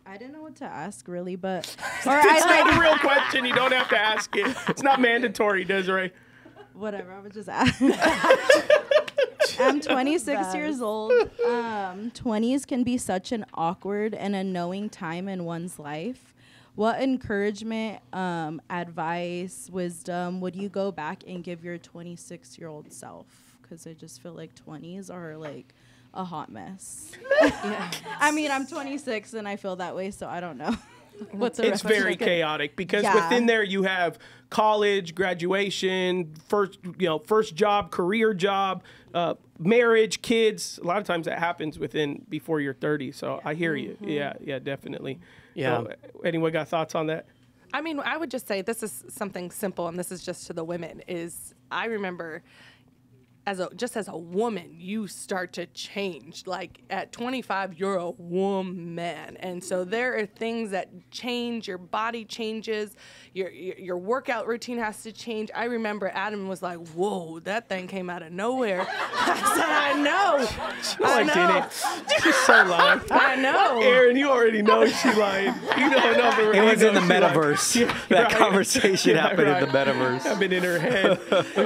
I didn't know what to ask, really, but It's not a real question. You don't have to ask it. It's not mandatory, Deserae. whatever. I would just ask. I'm 26 years old. 20s can be such an awkward and unknowing time in one's life. What encouragement, advice, wisdom would you go back and give your 26-year-old self? Because I just feel like 20s are like a hot mess. I mean, I'm 26 and I feel that way, so I don't know. It's very chaotic because within there you have college, graduation, first job, career job, marriage, kids. A lot of times that happens before you're 30. So I hear you. Yeah, definitely. Yeah. Anyone got thoughts on that? I mean, I would just say this is something simple, and this is just to the women, is I remember as a woman, you start to change. Like at 25, you're a woman. And so there are things that change, your body changes, your workout routine has to change. I remember Adam was like, whoa, that thing came out of nowhere. I said, I know. I know. She's so lying. I know. Aaron, you already know she lying. You don't know. It was in the metaverse. That conversation happened in the metaverse. I've been in her head.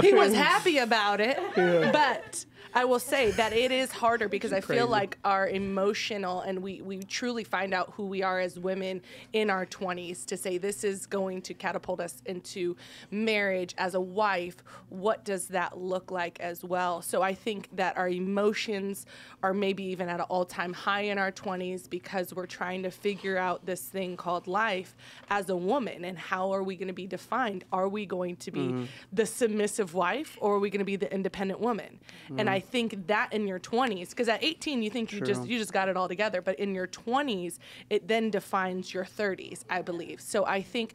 He was happy about it. But I will say that it is harder because I feel like our emotional, and we truly find out who we are as women in our 20s to say this is going to catapult us into marriage as a wife. What does that look like as well? So I think that our emotions are maybe even at an all-time high in our 20s because we're trying to figure out this thing called life as a woman, and how are we going to be defined? Are we going to be the submissive wife, or are we going to be the independent woman? And I think that in your 20s, because at 18 you think you just got it all together, but in your 20s it then defines your 30s, I believe. So I think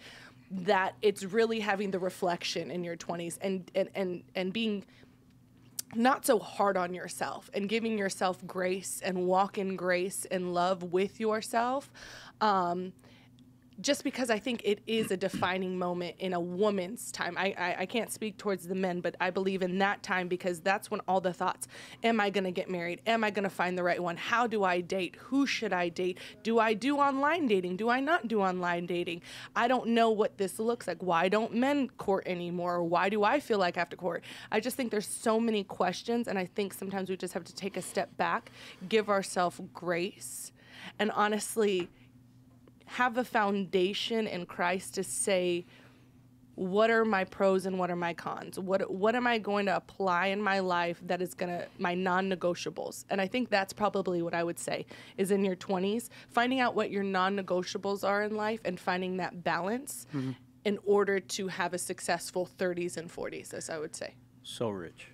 that it's really having the reflection in your 20s and being not so hard on yourself and giving yourself grace and walk in grace and love with yourself. just because I think it is a defining moment in a woman's time. I can't speak towards the men, but I believe in that time because that's when all the thoughts, am I going to get married? Am I going to find the right one? How do I date? Who should I date? Do I do online dating? Do I not do online dating? I don't know what this looks like. Why don't men court anymore? Why do I feel like I have to court? I just think there's so many questions, and I think sometimes we just have to take a step back, give ourselves grace, and honestly have a foundation in Christ to say, what are my pros and what are my cons? What am I going to apply in my life that is my non-negotiables? And I think that's probably what I would say is in your 20s, finding out what your non-negotiables are in life and finding that balance in order to have a successful 30s and 40s, as I would say. So rich,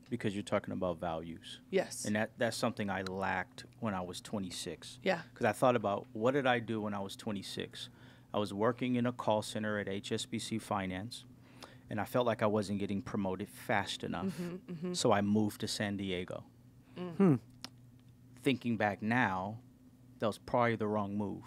because you're talking about values. Yes. And that's something I lacked when I was 26. Yeah. Because I thought about, what did I do when I was 26? I was working in a call center at HSBC Finance, and I felt like I wasn't getting promoted fast enough. So I moved to San Diego. Thinking back now, that was probably the wrong move.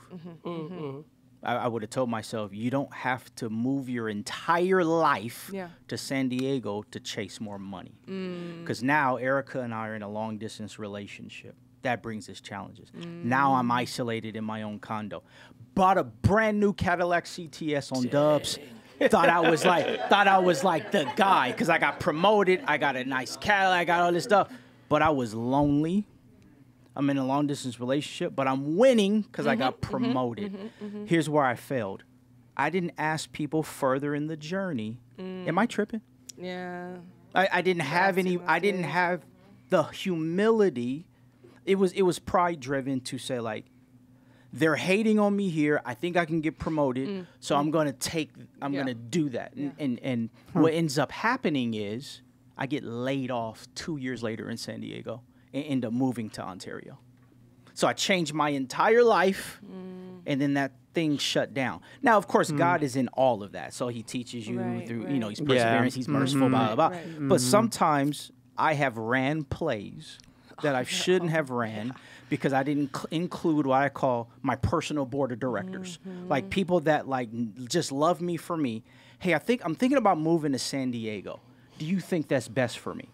I would have told myself, you don't have to move your entire life to San Diego to chase more money. Because now Erica and I are in a long-distance relationship. That brings us challenges. Now I'm isolated in my own condo. Bought a brand new Cadillac CTS on Dubs. Thought I was like the guy because I got promoted. I got a nice Cadillac. I got all this stuff. But I was lonely. I'm in a long-distance relationship, but I'm winning because I got promoted. Here's where I failed. I didn't ask people further in the journey. Am I tripping? Yeah. I didn't have any. I didn't have the humility. It was pride-driven to say, like, they're hating on me here. I think I can get promoted, so I'm gonna do that. And what ends up happening is I get laid off 2 years later in San Diego and end up moving to Ontario. So I changed my entire life, and then that thing shut down. Now, of course, God is in all of that. So he teaches you through, you know, he's perseverance, he's merciful, blah, blah, blah. But sometimes I have ran plays that I shouldn't have ran because I didn't include what I call my personal board of directors. Like people that like just love me for me. Hey, I'm thinking about moving to San Diego. Do you think that's best for me?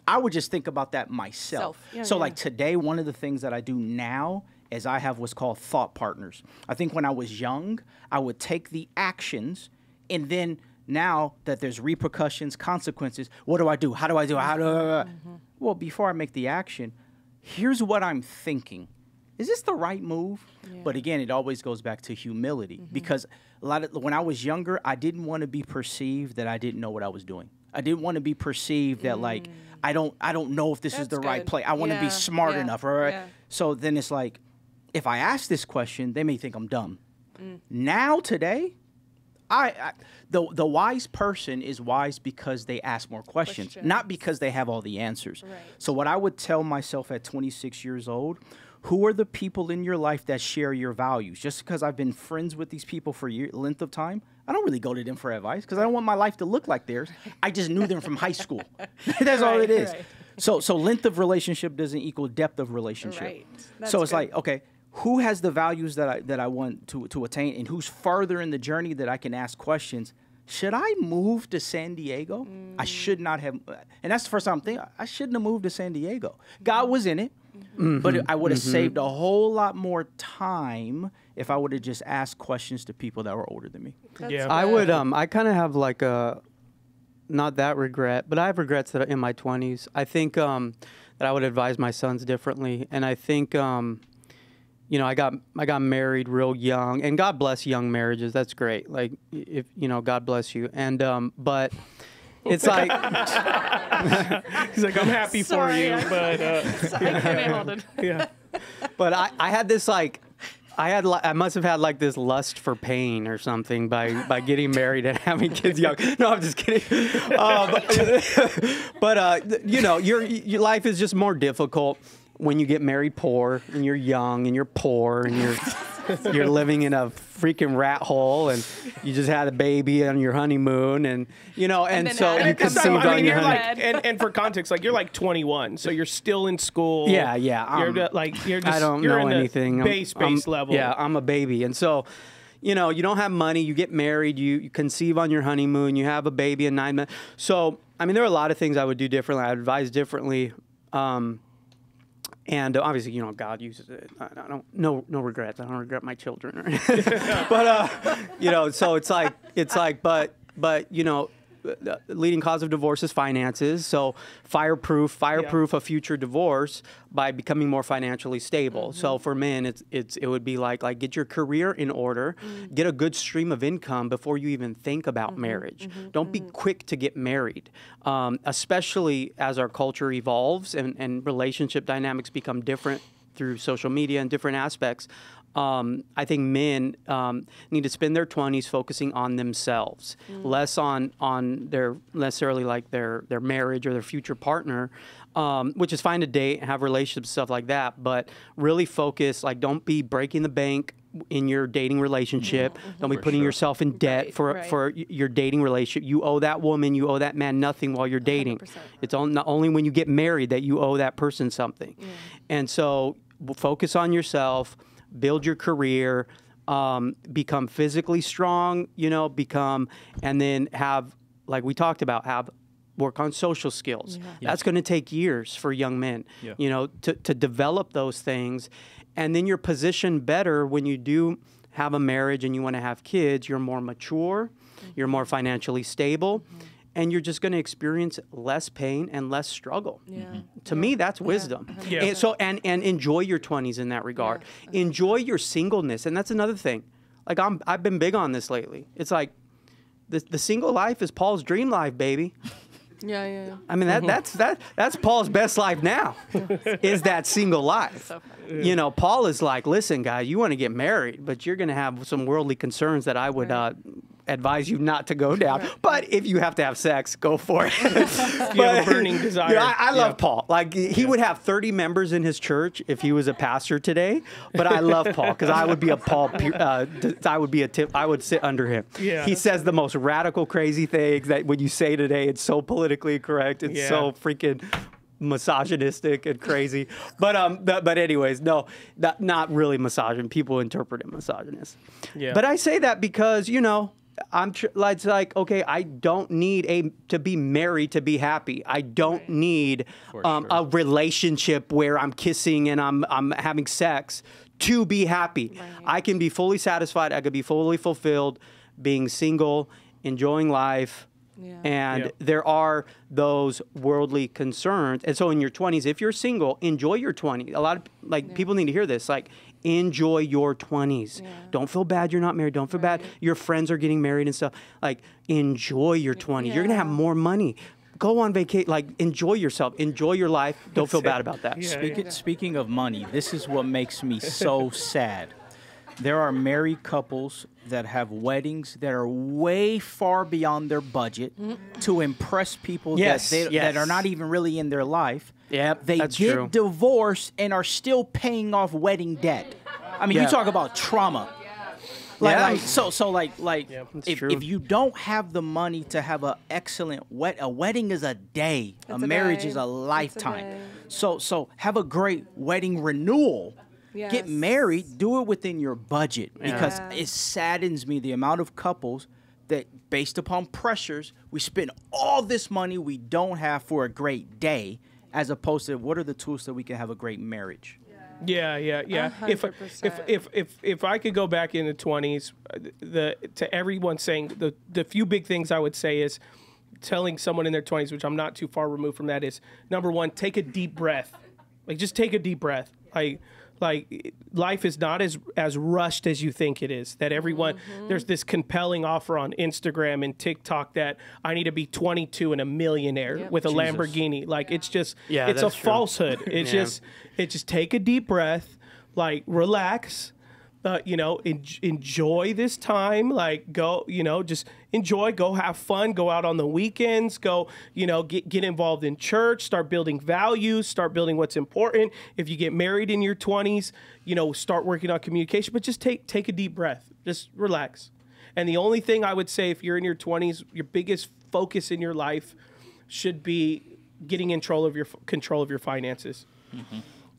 I would just think about that myself. Like today, one of the things that I do now is I have what's called thought partners. I think when I was young, I would take the actions, and then now that there's repercussions, consequences, what do I do? How do I do it? Well, before I make the action, here's what I'm thinking. Is this the right move? But again, it always goes back to humility because when I was younger, I didn't want to be perceived that I didn't know what I was doing. I didn't want to be perceived that like I don't know if this is the right play. I want to be smart enough, right? So then it's like, if I ask this question, they may think I'm dumb. Now today, the wise person is wise because they ask more questions, not because they have all the answers. So what I would tell myself at 26 years old, who are the people in your life that share your values? Just because I've been friends with these people for a length of time, I don't really go to them for advice because I don't want my life to look like theirs. I just knew them from high school. That's all it is. So length of relationship doesn't equal depth of relationship. So it's like, okay, who has the values that I want to attain, and who's farther in the journey that I can ask questions? Should I move to San Diego? I should not have. And that's the first time I'm thinking, I shouldn't have moved to San Diego. God was in it, but I would have saved a whole lot more time if I would have just asked questions to people that were older than me. I would, I kind of have like not that regret, but I have regrets that in my 20s. I think that I would advise my sons differently. And I think, you know, I got married real young, and God bless young marriages. That's great. Like, if you know, God bless you. And but it's like he's like, I'm happy for you, but I can't hold it. yeah. But I had this like. I must have had like this lust for pain or something by getting married and having kids young. No, I'm just kidding. But you know, your life is just more difficult when you get married poor and you're young and you're poor and you're living in a freaking rat hole and you just had a baby on your honeymoon and you know and so you conceived on your honeymoon. And for context, like you're like 21, so you're still in school. Yeah. You're just I don't know anything. Base level. Yeah, I'm a baby, and so you know, you don't have money, you get married, you conceive on your honeymoon, you have a baby in 9 months. So, I mean, there are a lot of things I would do differently. I would advise differently. And obviously, you know, God uses it. I don't, no regrets. I don't regret my children. But, you know, so it's like, but, you know, the leading cause of divorce is finances. So fireproof a future divorce by becoming more financially stable. So for men, it would be like get your career in order, get a good stream of income before you even think about marriage. Don't be quick to get married, especially as our culture evolves and relationship dynamics become different through social media and different aspects. I think men need to spend their 20s focusing on themselves, less on their necessarily like their marriage or their future partner, which is fine to date and have relationships, stuff like that. But really focus, like, don't be breaking the bank in your dating relationship. Don't be putting yourself in debt for your dating relationship. You owe that woman, you owe that man nothing while you're dating. 100%. It's not only when you get married that you owe that person something. And so focus on yourself. Build your career, become physically strong, you know, and then have, like we talked about, work on social skills. That's going to take years for young men, you know, to develop those things. And then you're positioned better when you do have a marriage and you want to have kids. You're more mature, you're more financially stable, and you're just going to experience less pain and less struggle. To me, that's wisdom. And so, and enjoy your 20s in that regard. Enjoy your singleness, and that's another thing. Like I've been big on this lately. It's like the single life is Paul's dream life, baby. I mean that's Paul's best life now. Is that single life? So you know, Paul is like, listen, guys, you want to get married, but you're going to have some worldly concerns that I would advise you not to go down. But if you have to have sex, go for it. You have a burning desire. Yeah, I love Paul. Like he would have 30 members in his church if he was a pastor today. But I love Paul because I would be a Paul. I would sit under him. He says the most radical, crazy things that when you say today, it's so politically correct. It's so freaking misogynistic and crazy. But anyways, no, not really misogynist. People interpret it misogynist. But I say that because, you know, it's like, okay, I don't need to be married to be happy. I don't need a relationship where I'm kissing and I'm having sex to be happy. I can be fully satisfied. I could be fully fulfilled being single, enjoying life. And there are those worldly concerns. And so in your 20s, if you're single, enjoy your 20s. A lot of people need to hear this. Like, enjoy your 20s. Don't feel bad you're not married. Don't feel bad your friends are getting married and stuff. Like, enjoy your 20s. You're going to have more money. Go on vacation. Like, enjoy yourself. Enjoy your life. Don't feel bad about that. Speaking of money, this is what makes me so sad. There are married couples that have weddings that are way far beyond their budget to impress people that are not even really in their life. They get divorced and are still paying off wedding debt. I mean, you talk about trauma. If you don't have the money to have an excellent a wedding is a day. A marriage is a lifetime. So have a great wedding renewal. Get married, do it within your budget, because it saddens me the amount of couples that, based upon pressures, we spend all this money we don't have for a great day, as opposed to what are the tools that we can have a great marriage. If I could go back in the 20s, to everyone saying the few big things I would say is telling someone in their 20s, which I'm not too far removed from that, is number one, take a deep breath. Like, just take a deep breath. Like life is not as rushed as you think it is. That everyone, there's this compelling offer on Instagram and TikTok that I need to be 22 and a millionaire with a Lamborghini. Like, it's just, it's a falsehood. It's just take a deep breath, like, relax. Enjoy this time. Like, go, just enjoy, go have fun, go out on the weekends, go, get involved in church, start building values, start building what's important. If you get married in your 20s, start working on communication, but just take a deep breath, just relax. And the only thing I would say, if you're in your 20s, your biggest focus in your life should be getting control of your finances.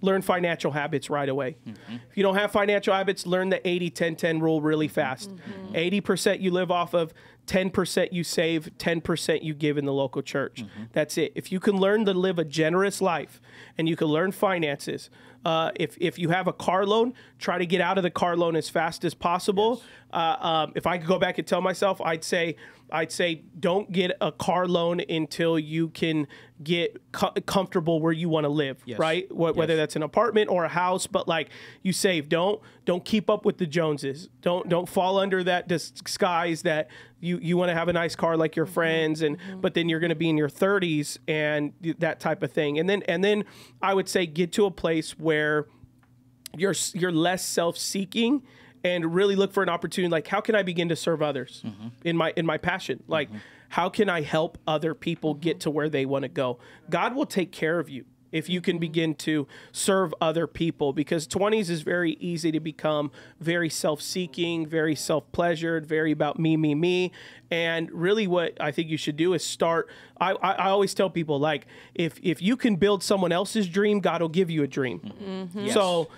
learn financial habits right away. If you don't have financial habits, learn the 80-10-10 rule really fast. 80% you live off of, 10% you save, 10% you give in the local church. That's it. If you can learn to live a generous life and you can learn finances, if you have a car loan, try to get out of the car loan as fast as possible. If I could go back and tell myself, I'd say don't get a car loan until you can get comfortable where you want to live, right? Whether that's an apartment or a house, but like you save. Don't keep up with the Joneses. Don't fall under that disguise that you want to have a nice car like your friends, but then you're going to be in your 30s and that type of thing. And then I would say get to a place where you're less self-seeking and really look for an opportunity. Like, how can I begin to serve others in my passion? Like, how can I help other people get to where they want to go? God will take care of you if you can begin to serve other people, because 20s is very easy to become very self-seeking, very self-pleasured, very about me. And really what I think you should do is start. I always tell people, like, if you can build someone else's dream, God will give you a dream. So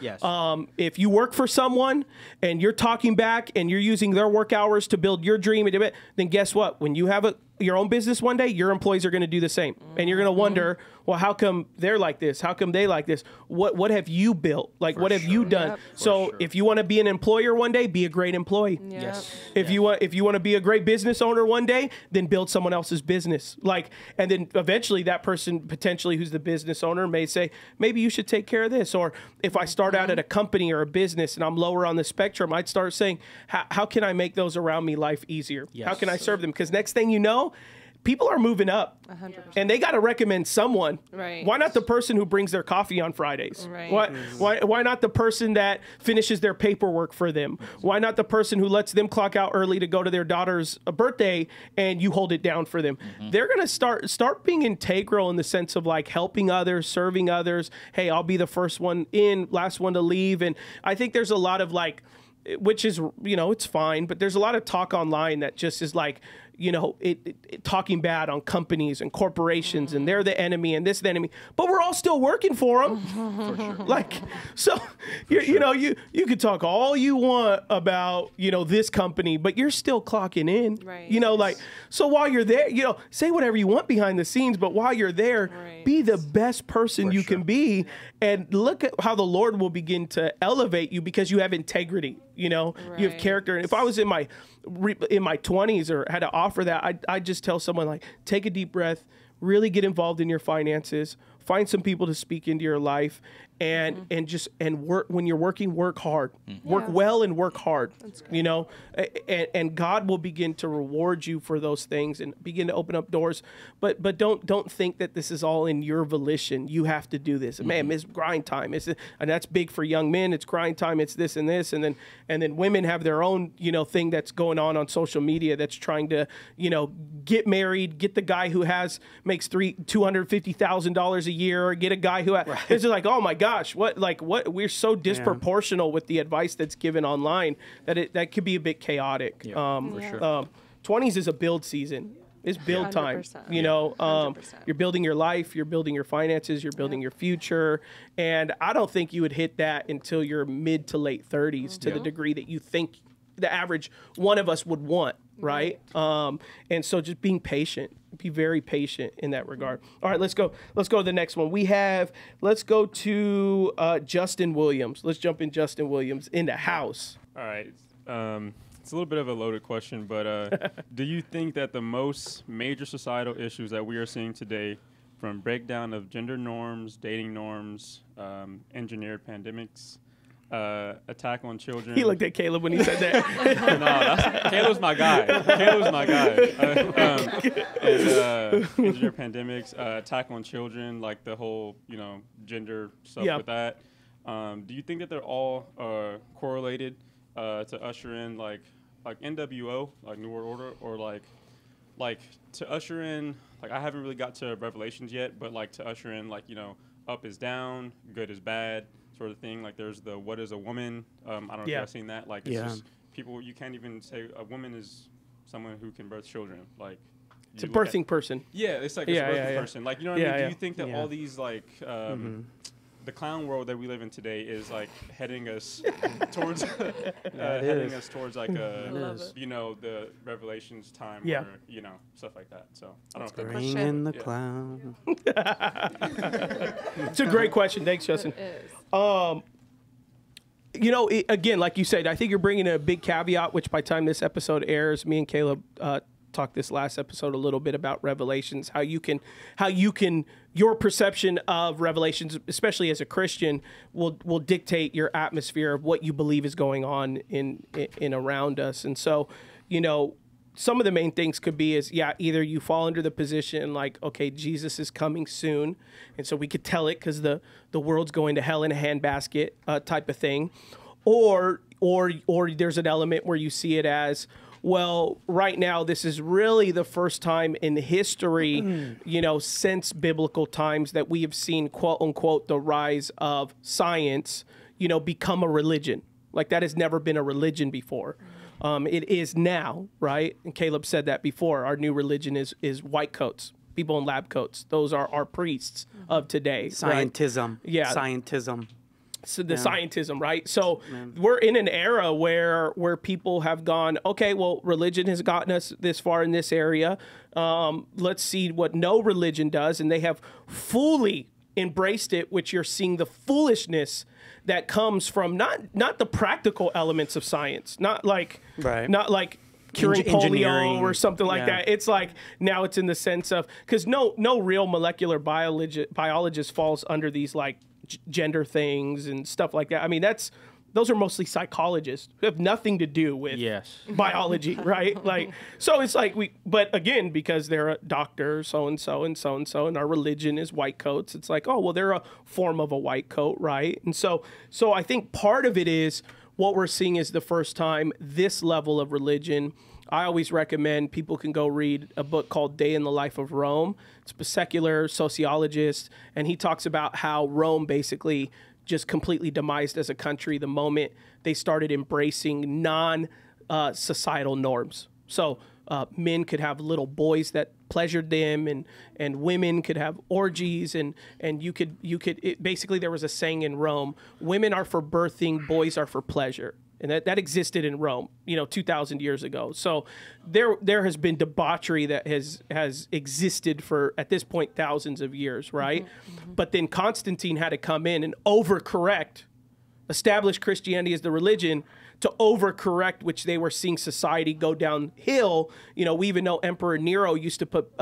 if you work for someone and you're talking back and you're using their work hours to build your dream, then guess what? When you have your own business one day, your employees are going to do the same. And you're going to wonder, well, how come they're like this? How come they like this? What have you built? Like, what have you done? So if you want to be an employer one day, be a great employee. If you want to be a great business owner one day, then build someone else's business. Like, and then eventually that person potentially who's the business owner may say, maybe you should take care of this. Or if I start out at a company or a business and I'm lower on the spectrum, I'd start saying, how can I make those around me life easier? How can I serve them? Because next thing you know, people are moving up 100%. And they got to recommend someone. Right. Why not the person who brings their coffee on Fridays? Right. Why not the person that finishes their paperwork for them? Why not the person who lets them clock out early to go to their daughter's birthday and you hold it down for them? They're going to start being integral in the sense of like helping others, serving others. Hey, I'll be the first one in, last one to leave. And I think there's a lot of like, which is, it's fine, but there's a lot of talk online that just is like, talking bad on companies and corporations and they're the enemy and this the enemy, but we're all still working for them. For sure. Like, so you could talk all you want about, this company, but you're still clocking in, right. Like, so while you're there, say whatever you want behind the scenes, but while you're there, right. be the best person you can be and look at how the Lord will begin to elevate you because you have integrity, you have character. And if I was in my 20s or had to offer that, I'd just tell someone like, take a deep breath, really get involved in your finances, find some people to speak into your life, and work. When you're working, work hard, work well and work hard, and God will begin to reward you for those things and begin to open up doors. But don't think that this is all in your volition. You have to do this. Man, it's grind time. And that's big for young men. It's grind time. It's this and this. And then women have their own, thing that's going on social media that's trying to, get married, get the guy who makes $250,000 a year, or get a guy who it's just like, oh my gosh, what we're so disproportional with the advice that's given online that could be a bit chaotic. For sure. 20s is a build season. It's build time. 100%. You're building your life, you're building your finances, you're building your future. And I don't think you would hit that until your mid to late 30s to the degree that you think the average one of us would want, right? And so just being patient, be very patient in that regard. All right, let's go to the next one. Let's go to Justin Williams. Let's jump in Justin Williams in the house. All right. It's a little bit of a loaded question, but do you think that the most major societal issues that we are seeing today, from breakdown of gender norms, dating norms, engineered pandemics, attack on children. He looked at Caleb when he said that. Caleb's my guy. Engineered pandemics, attack on children, like the whole, gender stuff with that. Do you think that they're all correlated to usher in like NWO, like New World Order, or like to usher in, like I haven't really got to Revelations yet, but like to usher in like, up is down, good is bad, sort of thing. Like there's the what is a woman? I don't know if you've seen that. Like it's just people, you can't even say a woman is someone who can birth children. Like it's a birthing person. Yeah, it's like a birthing person. Like, you know what I mean? Do you think that all these like the clown world that we live in today is like heading us towards like you know, the Revelations time, or you know, stuff like that. So I don't know. Bring in the clown. It's a great question. Thanks, Justin. It is. You know, again, like you said, I think you're bringing in a big caveat, which by the time this episode airs, me and Caleb talked this last episode a little bit about Revelations, how you can, your perception of Revelations, especially as a Christian, will dictate your atmosphere of what you believe is going on in around us. And so, you know, some of the main things could be either you fall under the position like, okay, Jesus is coming soon, and so we could tell it because the world's going to hell in a handbasket type of thing, or there's an element where you see it as, well, right now this is really the first time in history, you know, since biblical times that we have seen, quote unquote, the rise of science, you know, become a religion. Like that has never been a religion before. It is now, right? And Caleb said that before. Our new religion is white coats, people in lab coats. Those are our priests of today. Scientism. Right? Yeah. Scientism. So the scientism, right? So we're in an era where people have gone, okay, well, religion has gotten us this far in this area. Let's see what no religion does. And they have fully embraced it, which you're seeing the foolishness that comes from not the practical elements of science, not like curing polio or something like that. It's like now it's in the sense of, because no real molecular biologist falls under these like gender things and stuff like that. I mean, those are mostly psychologists who have nothing to do with biology, right? Like, so it's like but again, because they're a doctor, so-and-so and so-and-so, and our religion is white coats, it's like, oh, well, they're a form of a white coat, right? And so I think part of it is what we're seeing is the first time this level of religion. I always recommend people can go read a book called Day in the Life of Rome. It's a secular sociologist, and he talks about how Rome basically just completely demised as a country the moment they started embracing non-societal norms. So men could have little boys that pleasured them, and women could have orgies, and basically there was a saying in Rome: women are for birthing, boys are for pleasure. And that existed in Rome, 2,000 years ago. So there has been debauchery that has existed for, at this point, thousands of years, right? Mm-hmm. But then Constantine had to come in and overcorrect, establish Christianity as the religion, to overcorrect, which they were seeing society go downhill. We even know Emperor Nero used to put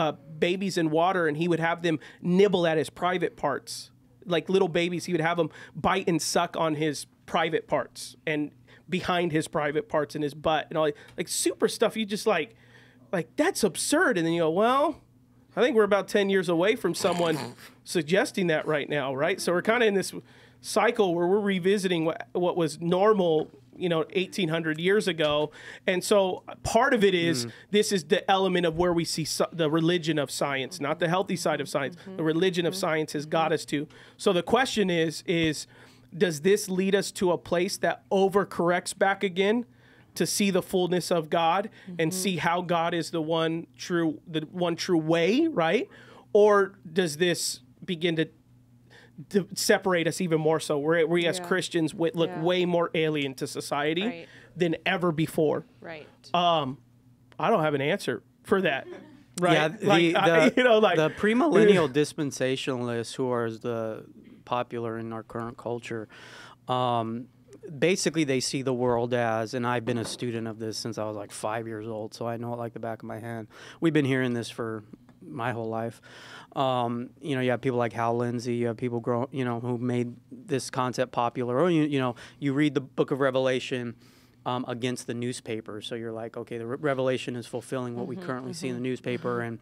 babies in water, and he would have them nibble at his private parts. Like little babies, he would have them bite and suck on his private parts and behind his private parts in his butt and all, like super stuff. You just like that's absurd. And then you go, well, I think we're about 10 years away from someone suggesting that right now, right? So we're kind of in this cycle where we're revisiting what was normal, 1,800 years ago. And so part of it is this is the element of where we see the religion of science, not the healthy side of science. The religion of science has got us to. So the question is does this lead us to a place that overcorrects back again to see the fullness of God and see how God is the one true way, right? Or does this begin to separate us even more so? We as Christians look way more alien to society than ever before. Right. I don't have an answer for that. Right. Yeah, the premillennial dispensationalists, who are the popular in our current culture, basically they see the world as, and I've been a student of this since I was like 5 years old, so I know it like the back of my hand. We've been hearing this for my whole life. You have people like Hal Lindsey, you have people who made this concept popular. Or you read the book of Revelation against the newspaper, so you're like, okay, the Revelation is fulfilling what we currently see in the newspaper, and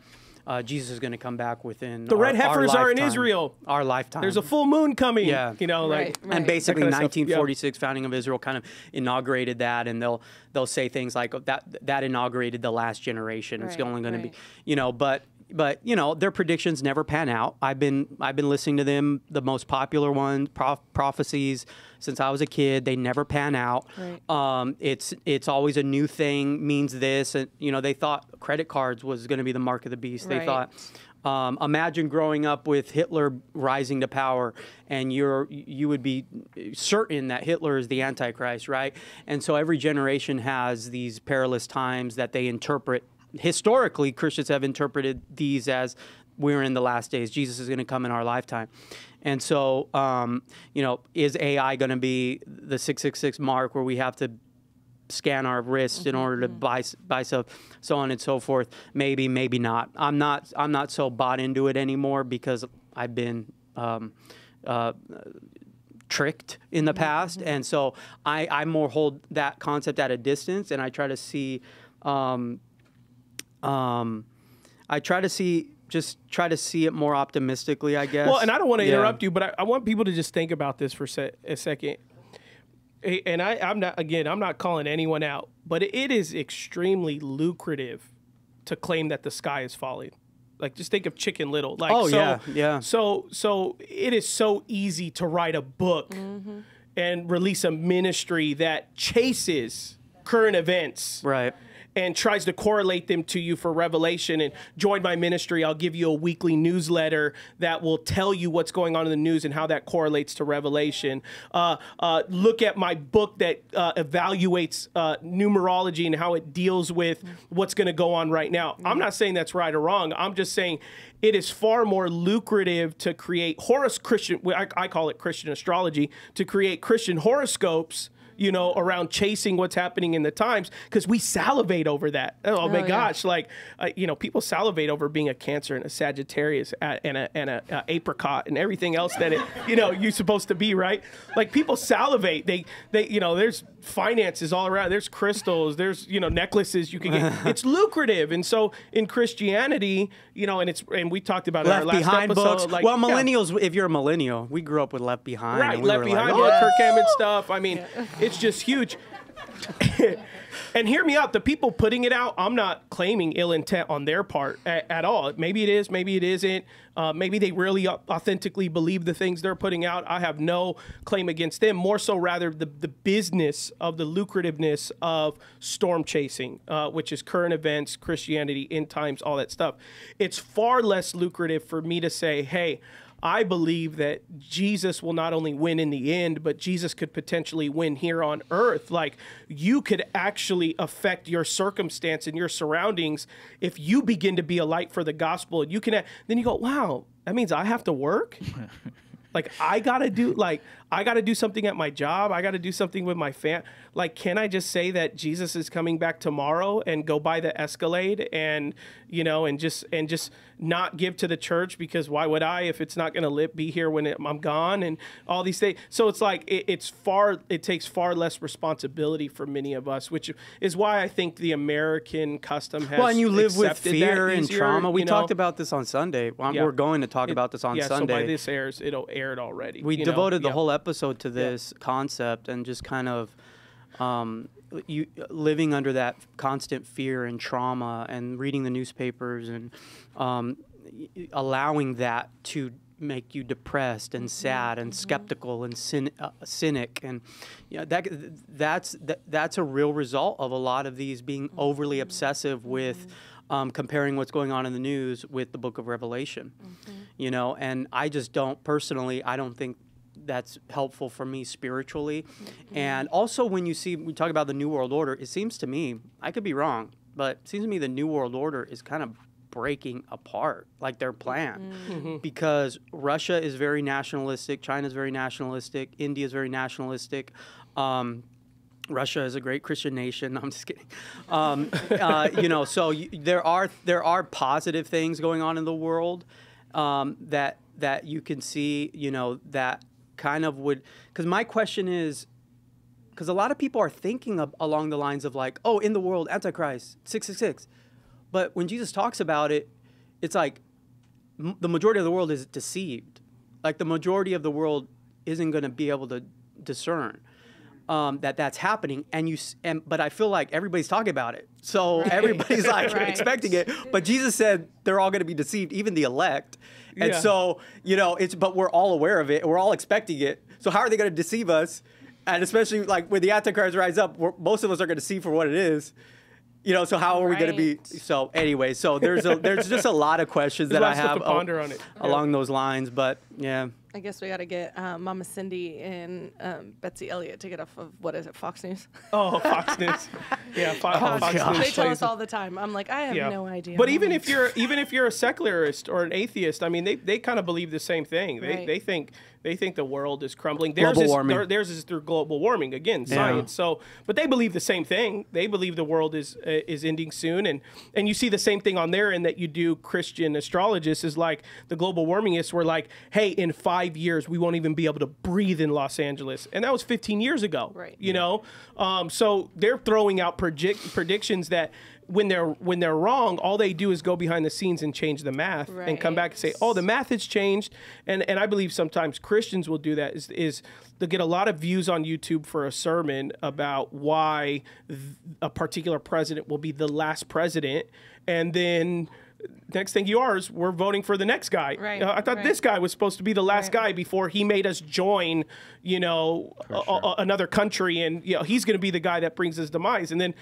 Jesus is going to come back within the red heifers are in Israel. Our lifetime. There's a full moon coming. Yeah. And basically 1946 founding of Israel kind of inaugurated that, and they'll say things like that inaugurated the last generation. It's only going to be, but their predictions never pan out. I've been listening to them, the most popular ones, prophecies, since I was a kid. They never pan out. Right. It's always a new thing, means this, and they thought credit cards was going to be the mark of the beast. They thought Imagine growing up with Hitler rising to power, and you would be certain that Hitler is the Antichrist, right? And so every generation has these perilous times that they interpret. Historically, Christians have interpreted these as we're in the last days. Jesus is going to come in our lifetime. And so, you know, is AI going to be the 666 mark where we have to scan our wrists in order to buy stuff, so on and so forth? Maybe, maybe not. I'm not so bought into it anymore because I've been tricked in the past, and so I more hold that concept at a distance, and I try to see, just try to see it more optimistically, I guess. Well, and I don't want to interrupt you, but I want people to just think about this for a second. And I'm not calling anyone out, but it is extremely lucrative to claim that the sky is falling. Like, just think of Chicken Little. Like, yeah. So it is so easy to write a book and release a ministry that chases current events. Right. And tries to correlate them to you for revelation. And join my ministry. I'll give you a weekly newsletter that will tell you what's going on in the news and how that correlates to revelation. Look at my book that evaluates numerology and how it deals with what's going to go on right now. I'm not saying that's right or wrong. I'm just saying it is far more lucrative to create I call it Christian astrology, to create Christian horoscopes, you know, around chasing what's happening in the times, because we salivate over that. Oh my gosh, like, you know, people salivate over being a Cancer and a Sagittarius and a apricot and everything else that you're supposed to be, right? Like, people salivate. They you know, there's finances all around. There's crystals. There's, you know, necklaces you can get. It's lucrative, and so in Christianity, you know, and we talked about it in our last Behind episode. books. Like, well, millennials, if you're a millennial, we grew up with Left Behind. Right, and we Left were Behind, like, Kirk Hammett stuff. I mean, it's just huge. And hear me out. The people putting it out, I'm not claiming ill intent on their part at all. Maybe it is, maybe it isn't. Maybe they really authentically believe the things they're putting out. I have no claim against them. More so, rather, the business of the lucrativeness of storm chasing, which is current events, Christianity, end times, all that stuff. It's far less lucrative for me to say, hey, I believe that Jesus will not only win in the end, but Jesus could potentially win here on earth. Like, you could actually affect your circumstance and your surroundings if you begin to be a light for the gospel. And you can, then you go, wow, that means I have to work? Like, I got to do something at my job. I got to do something with my family. Like, can I just say that Jesus is coming back tomorrow and go buy the Escalade and, you know, and just not give to the church, because why would I if it's not going to be here when I'm gone, and all these things. So it's like, it takes far less responsibility for many of us, which is why I think the American custom has, well, and you live with fear and easier, trauma. We you know? talked about this on Sunday. We're going to talk about this on Sunday. So by this airs, it'll air it already. We devoted the whole episode to this concept, and just kind of you living under that constant fear and trauma, and reading the newspapers, and allowing that to make you depressed and sad and skeptical and cynic, and that's a real result of a lot of these being overly obsessive with comparing what's going on in the news with the book of Revelation. You know, and I just don't personally, I don't think that's helpful for me spiritually. And also, when we talk about the New World Order, it seems to me, I could be wrong, but it seems to me the New World Order is kind of breaking apart, like their plan, because Russia is very nationalistic, China is very nationalistic, India is very nationalistic. Russia is a great Christian nation. No, I'm just kidding. You know, so there are positive things going on in the world that you can see, you know, that kind of would, because my question is, because a lot of people are thinking along the lines of like, oh, in the world, Antichrist, 666. But when Jesus talks about it, it's like the majority of the world is deceived. Like, the majority of the world isn't going to be able to discern that's happening. But I feel like everybody's talking about it. So everybody's like expecting it. But Jesus said they're all going to be deceived, even the elect. And so, you know, but we're all aware of it. We're all expecting it. So how are they going to deceive us? And especially like when the Antichrist rise up, most of us are going to see for what it is. You know, so how are we going to be? So anyway, so there's just a lot of questions that I have ponder on it. along those lines. But yeah, I guess we got to get Mama Cindy and Betsy Elliott to get off of, what is it, Fox News? Oh, Fox News. Yeah, Fox News. They tell us all the time. I'm like, I have no idea. But even if you're a secularist or an atheist, I mean, they kind of believe the same thing. They think the world is crumbling. Theirs is through global warming, again, science. So, but they believe the same thing. They believe the world is ending soon, and you see the same thing on their end that you do. Christian astrologists is like the global warmingists were like, hey, in 5 years we won't even be able to breathe in Los Angeles, and that was 15 years ago. Right. You know, so they're throwing out predictions that, when they're wrong, all they do is go behind the scenes and change the math and come back and say, oh, the math has changed. And I believe sometimes Christians will do that, is they'll get a lot of views on YouTube for a sermon about why a particular president will be the last president. And then next thing we're voting for the next guy. Right. I thought this guy was supposed to be the last guy before he made us join, you know, another country, and you know, he's going to be the guy that brings his demise. And then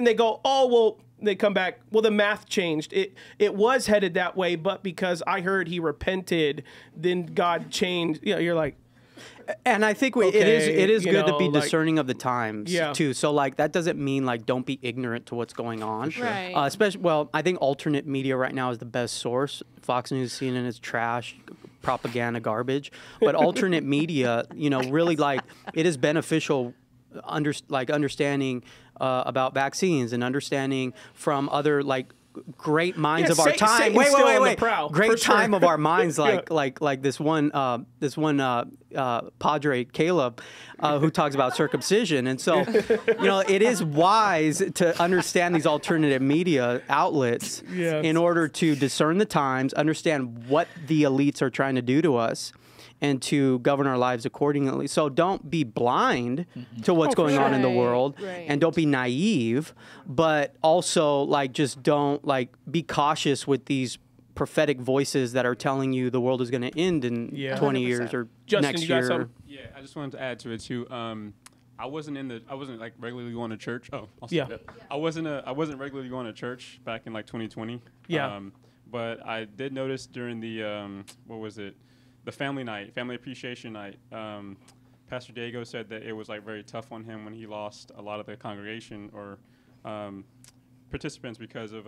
they go, oh, well, they come back, well, the math changed. It was headed that way, but because I heard he repented, then God changed. You know, you're like, and I think it is good to be discerning of the times too. So like that doesn't mean like don't be ignorant to what's going on. Sure. Right. Especially, well, I think alternate media right now is the best source. Fox News, CNN is trash, propaganda, garbage. But alternate media, you know, really like it is beneficial. Understanding about vaccines and understanding from other like great minds of our time. Wait. Great time of our minds, like this one Padre Caleb, who talks about circumcision. And so, you know, it is wise to understand these alternative media outlets in order to discern the times, understand what the elites are trying to do to us, and to govern our lives accordingly. So don't be blind to what's going on in the world, and don't be naive, but also like just don't like be cautious with these prophetic voices that are telling you the world is going to end in 20 years or Justin, next you got year. something? Yeah, I just wanted to add to it too. I wasn't like regularly going to church. I wasn't regularly going to church back in like 2020. But I did notice during the the family appreciation night, Pastor Diego said that it was like very tough on him when he lost a lot of the congregation or participants because of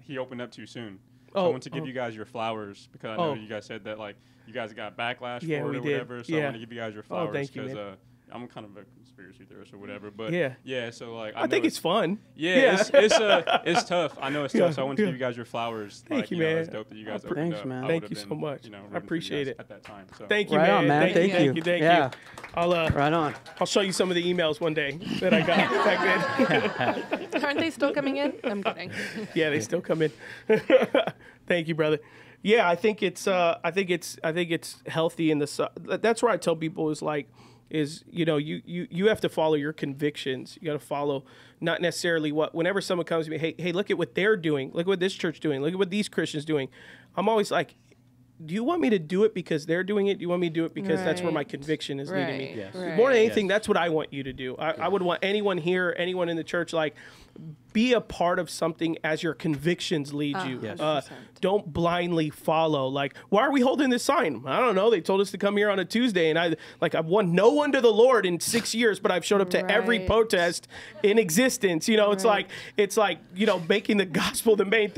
he opened up too soon. So I want to give you guys your flowers because I know you guys said that like you guys got backlash for it or whatever. So I want to give you guys your flowers because I'm kind of a conspiracy theorist or whatever. But so like I think it's fun. It's tough. I know it's tough. So I want to give you guys your flowers. Thank you, man. It's dope that you guys opened Thanks, up. man. Thank you so much. I appreciate it at that time. So. Thank you, right man. On, man. Thank you. I'll right on. I'll show you some of the emails one day that I got back then. Aren't they still coming in? I'm kidding. Yeah, they still come in. Thank you, brother. Yeah, I think it's healthy in the. That's where I tell people is you know, you have to follow your convictions. You got to follow not necessarily whenever someone comes to me, hey, look at what they're doing. Look at what this church doing. Look at what these Christians doing. I'm always like, do you want me to do it because they're doing it? Do you want me to do it because that's where my conviction is leading me? Yes. More than anything, that's what I want you to do. I would want anyone here, anyone in the church, like, be a part of something as your convictions lead you. Don't blindly follow. Like, why are we holding this sign? I don't know. They told us to come here on a Tuesday, and I've won no one to the Lord in 6 years, but I've showed up to every protest in existence. You know, it's like you know, making the gospel the main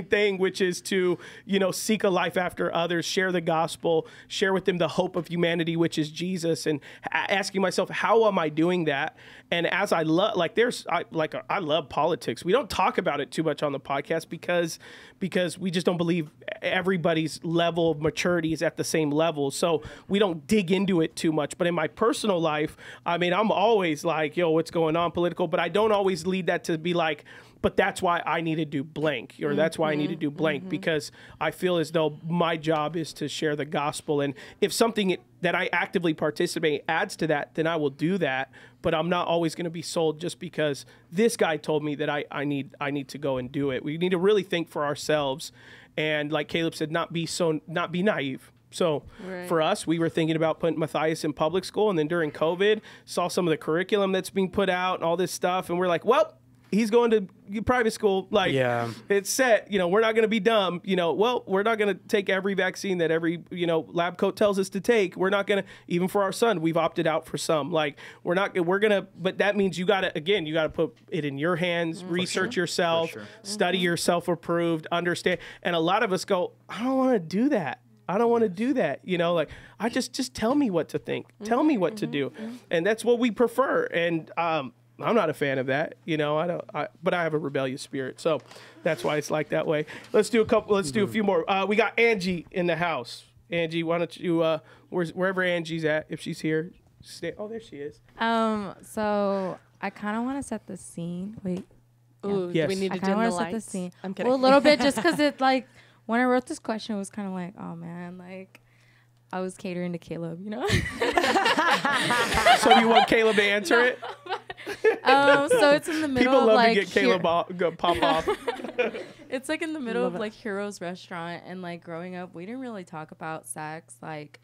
thing, which is to, you know, seek a life after others, share the gospel, share with them the hope of humanity, which is Jesus, and asking myself, how am I doing that? And as I love, I love politics. We don't talk about it too much on the podcast because we just don't believe everybody's level of maturity is at the same level. So we don't dig into it too much. But in my personal life, I mean, I'm always like, yo, what's going on political? But I don't always lead that to be like, but that's why I need to do blank, or that's why I need to do blank, because I feel as though my job is to share the gospel. And if something that I actively participate adds to that, then I will do that. But I'm not always going to be sold just because this guy told me that I need to go and do it. We need to really think for ourselves. And like Caleb said, not be naive. So for us, we were thinking about putting Matthias in public school. And then during COVID, saw some of the curriculum that's being put out and all this stuff. And we're like, well, he's going to private school. Like, it's set. You know, we're not going to be dumb. You know, well, we're not going to take every vaccine that every, you know, lab coat tells us to take. We're not going to, even for our son, we've opted out for some. Like, we're going to, but that means you got to put it in your hands, research yourself, study yourself approved, understand. And a lot of us go, I don't want to do that. I don't want to do that. You know, like, I just tell me what to think. Tell me what to do. And that's what we prefer. And, I'm not a fan of that, you know. But I have a rebellious spirit, so that's why it's like that way. Let's do a few more. We got Angie in the house. Angie, why don't you wherever Angie's at, if she's here, stay. Oh, there she is. So I kind of want to set the scene. Wait. Ooh, yes. we need to I kind dim of the want to set the lights. scene. I'm kidding. Well, a little bit, just because it like when I wrote this question, it was kind of like, oh man, like I was catering to Caleb, you know. So you want Caleb to answer it? So it's in the middle People of love like to get Caleb pop off. It's like in the middle of like Heroes Restaurant, and like growing up, we didn't really talk about sex. Like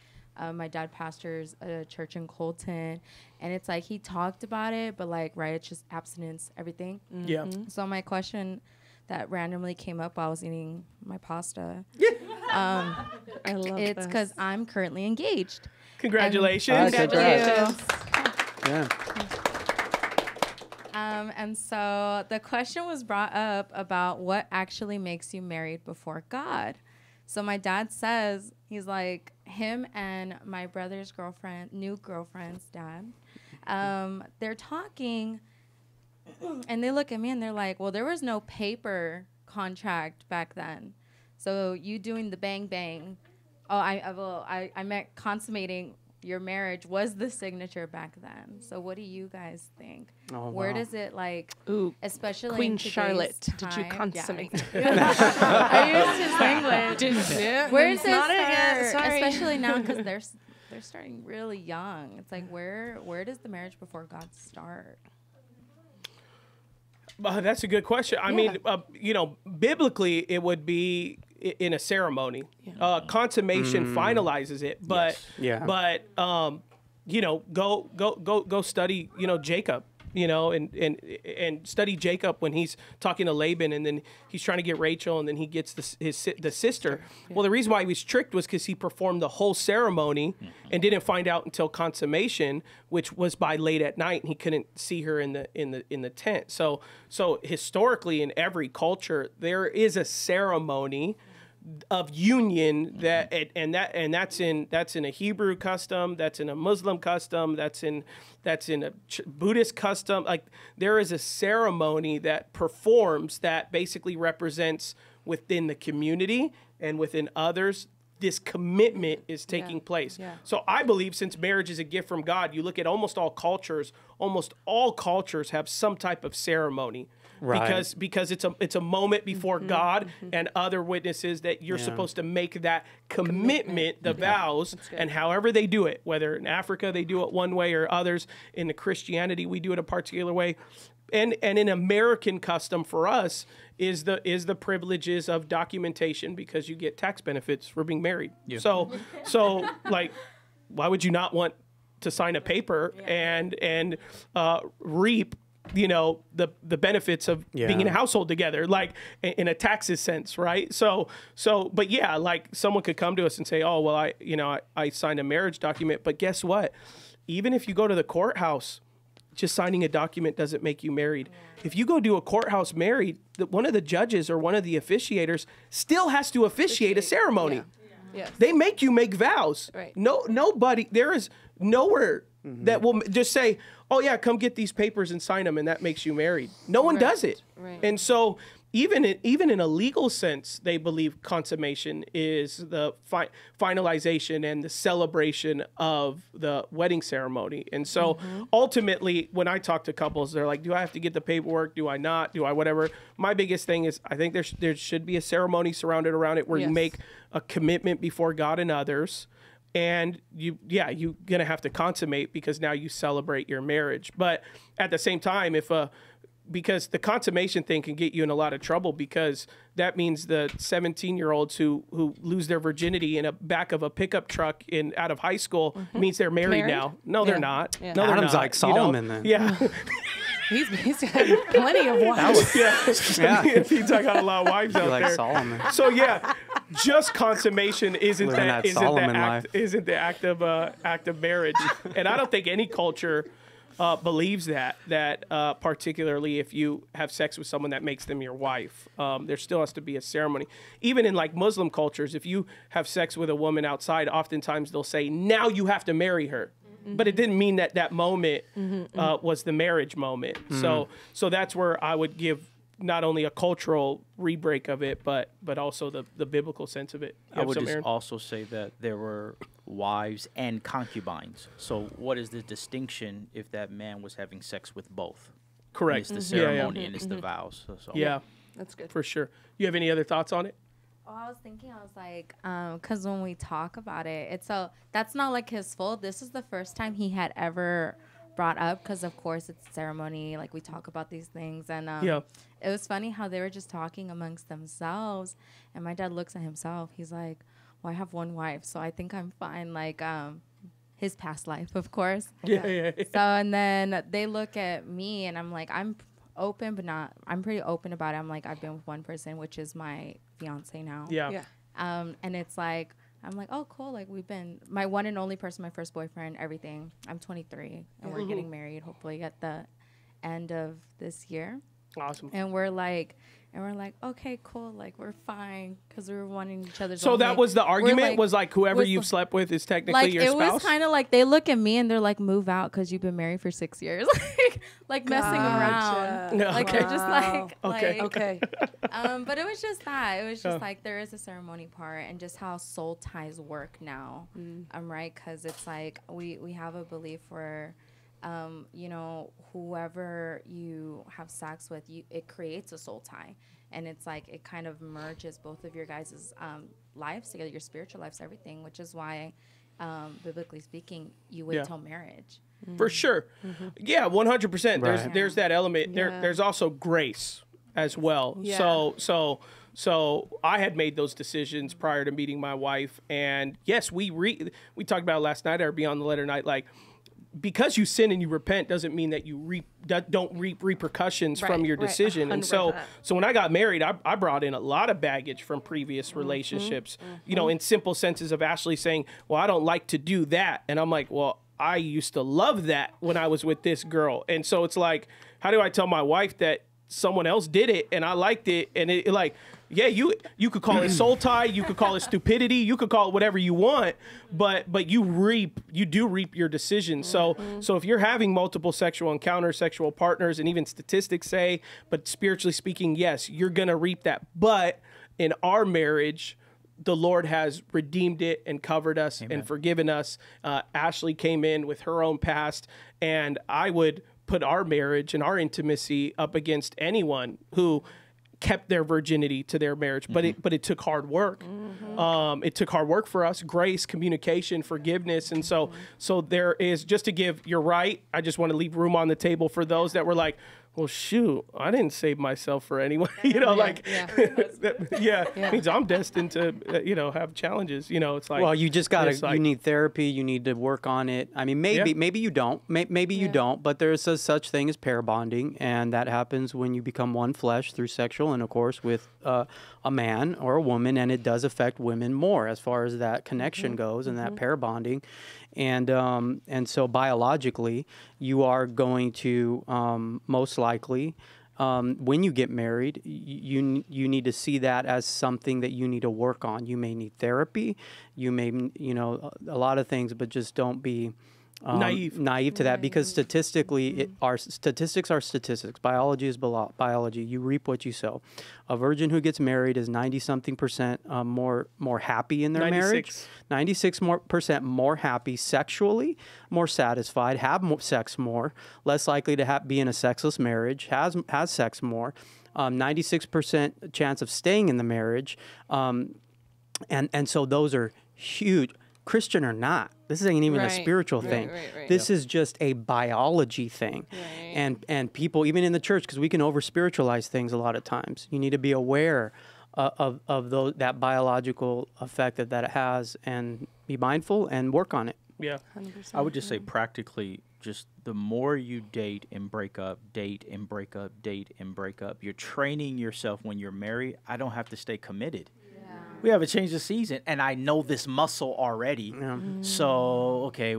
my dad pastors a church in Colton, and it's like he talked about it, but like it's just abstinence, everything. Yeah. So my question that randomly came up while I was eating my pasta. I love It's because I'm currently engaged. Congratulations. Congratulations. Yeah. And so the question was brought up about what actually makes you married before God. So my dad says, he's like, him and my brother's new girlfriend's dad, they're talking, and they look at me and they're like, well, there was no paper contract back then. So you doing the bang bang, I meant consummating your marriage was the signature back then. So what do you guys think? Oh, Where wow. does it like, Ooh, especially Queen in today's Charlotte, time, did you consummate? I used his language. Where does it Not it start? yet, sorry. Especially now because they're starting really young. It's like where does the marriage before God start? That's a good question. I mean, you know, biblically, it would be in a ceremony. Consummation finalizes it, but you know, go study, you know, Jacob, you know, and study Jacob when he's talking to Laban, and then he's trying to get Rachel, and then he gets the sister. Well, the reason why he was tricked was because he performed the whole ceremony and didn't find out until consummation, which was by late at night, and he couldn't see her in the tent. So historically, in every culture, there is a ceremony of union that's in a Hebrew custom, that's in a Muslim custom, that's in a Buddhist custom. Like, there is a ceremony that performs that basically represents within the community and within others, this commitment is taking place. Yeah. So I believe, since marriage is a gift from God, you look at almost all cultures have some type of ceremony. Right. Because it's a moment before God and other witnesses that you're supposed to make that commitment, the vows, and however they do it, whether in Africa they do it one way or others in the Christianity we do it a particular way, and in American custom for us is the privileges of documentation, because you get tax benefits for being married. Yeah. So like, why would you not want to sign a paper and reap, you know, the benefits of being in a household together, like in a taxes sense, right? So, but yeah, like someone could come to us and say, oh, well, I signed a marriage document, but guess what? Even if you go to the courthouse, just signing a document doesn't make you married. If you go do a courthouse married, one of the judges or one of the officiators still has to officiate a ceremony. Yeah. Yes. They make you make vows. Right. Nobody, there is nowhere that will just say, oh yeah, come get these papers and sign them, and that makes you married. No one does it. Right. And so even in a legal sense, they believe consummation is the finalization and the celebration of the wedding ceremony. And so ultimately, when I talk to couples, they're like, do I have to get the paperwork? Do I not? Do I whatever? My biggest thing is, I think there should be a ceremony surrounded around it where you make a commitment before God and others. And you're going to have to consummate, because now you celebrate your marriage. But at the same time, because the consummation thing can get you in a lot of trouble, because that means the 17-year-olds who lose their virginity in a back of a pickup truck out of high school means they're married now. No, they're not. Yeah. No, they're Adam's not, like Solomon then. Yeah. He's had plenty of wives. Yeah. He's got a lot of wives out like there. Solomon. So yeah, just consummation isn't Living that that Solomon isn't the act of marriage, and I don't think any culture believes that particularly if you have sex with someone that makes them your wife, there still has to be a ceremony. Even in like Muslim cultures, if you have sex with a woman outside, oftentimes they'll say, now you have to marry her. But it didn't mean that moment was the marriage moment. So that's where I would give not only a cultural re-break of it, but also the biblical sense of it. I would just also say that there were wives and concubines. So what is the distinction if that man was having sex with both? Correct. And it's the ceremony and it's the vows. So. Yeah, That's good. for sure. You have any other thoughts on it? Oh, I was thinking, I was like, because when we talk about it, it's so that's not like his fault. This is the first time he had ever brought up, because of course it's ceremony, like we talk about these things, and it was funny how they were just talking amongst themselves, and my dad looks at himself. He's like, well, I have one wife, so I think I'm fine. Like his past life, of course. Yeah. So and then they look at me, and I'm like, I'm open, but not. I'm pretty open about it. I'm like, I've been with one person, which is my fiance now. Yeah. And it's like, I'm like, oh, cool. Like, we've been my one and only person, my first boyfriend, everything. I'm 23, and we're getting married hopefully at the end of this year. Awesome. And we're like, okay, cool. Like, we're fine because we were wanting each other's. So that was the argument, was like whoever you've slept with is technically your spouse? It was kind of like they look at me and they're like, move out because you've been married for 6 years. like messing around. Yeah. Like, they're just like, Okay. But it was just that. It was just like there is a ceremony part and just how soul ties work now. Right? Because it's like we have a belief where, you know, whoever you have sex with, it creates a soul tie. And it's like it kind of merges both of your guys' lives together, your spiritual lives, everything, which is why, biblically speaking, you wait till marriage. For sure. Yeah, 100%. Right. There's that element. There's also grace as well. Yeah. So I had made those decisions prior to meeting my wife, and yes, we talked about it last night or Beyond the Letter night, like, because you sin and you repent doesn't mean that you don't reap repercussions from your decision. And so when I got married, I brought in a lot of baggage from previous relationships, you know, in simple senses of Ashley saying, well, I don't like to do that. And I'm like, well, I used to love that when I was with this girl. And so it's like, how do I tell my wife that someone else did it and I liked it? And it like, yeah, you could call it soul tie, you could call it stupidity, you could call it whatever you want, but you do reap your decisions. So if you're having multiple sexual encounters, sexual partners, and even statistics say, but spiritually speaking, yes, you're gonna reap that. But in our marriage, the Lord has redeemed it and covered us and forgiven us. Ashley came in with her own past, and I would put our marriage and our intimacy up against anyone who kept their virginity to their marriage, but it took hard work. It took hard work for us, grace, communication, forgiveness. And so there is, just to give, you're right, I just want to leave room on the table for those that were like, well, shoot, I didn't save myself for anyone. You know, means I'm destined to, have challenges. You know, it's like, well, you just got to, you need therapy. You need to work on it. I mean, maybe you don't, maybe you don't, but there's a such thing as pair bonding. And that happens when you become one flesh through sexual intercourse with a man or a woman. And it does affect women more as far as that connection goes and that pair bonding. And so biologically, you are going to most likely, when you get married, you need to see that as something that you need to work on. You may need therapy, you may, a lot of things, but just don't be naive to that, because statistically, statistics are statistics. Biology is biology. You reap what you sow. A virgin who gets married is 90-something% more happy in their marriage. 96% more happy sexually, more satisfied, have more sex more, less likely to be in a sexless marriage, has sex more, 96% chance of staying in the marriage, and so those are huge. Christian or not, this ain't even a spiritual thing. This is just a biology thing. And people, even in the church, because we can over-spiritualize things a lot of times, you need to be aware of that biological effect that it has and be mindful and work on it. Yeah. 100%. I would just say practically, just the more you date and break up, date and break up, date and break up, you're training yourself when you're married. I don't have to stay committed. We have a change of season, and I know this muscle already. So, okay,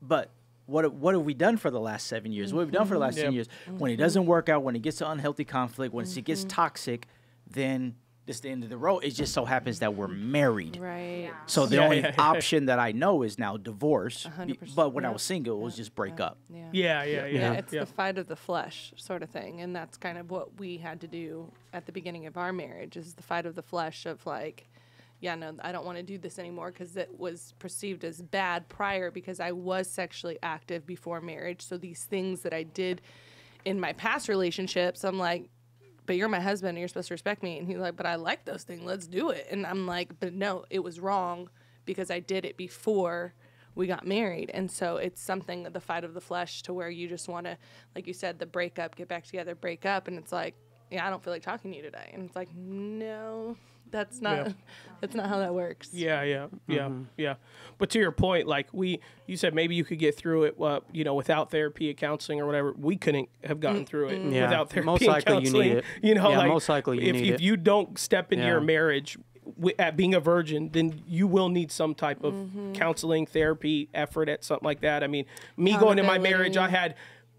but what have we done for the last 7 years? What have we done for the last 10 years? When it doesn't work out, when it gets to unhealthy conflict, when it gets toxic, then it's the end of the road. It just so happens that we're married. Right. So the only option that I know is now divorce. 100%. But when I was single, it was just break up. Yeah, Yeah. it's the fight of the flesh sort of thing. And that's kind of what we had to do at the beginning of our marriage, is the fight of the flesh of like, yeah, no, I don't want to do this anymore, because it was perceived as bad prior because I was sexually active before marriage. So these things that I did in my past relationships, I'm like, but you're my husband and you're supposed to respect me. And he's like, but I like those things. Let's do it. And I'm like, but no, it was wrong because I did it before we got married. And so it's something, the fight of the flesh, to where you just want to, like you said, the break up, get back together, break up. And it's like, yeah, I don't feel like talking to you today. And it's like, no, that's not how that works. Yeah. But to your point, like you said, maybe you could get through it, without therapy and counseling or whatever. We couldn't have gotten through it without therapy most and likely counseling. You need it. Like, most likely you need it. If you don't step into your marriage at being a virgin, then you will need some type of counseling, therapy, effort at something like that. I mean, me going in my marriage, I had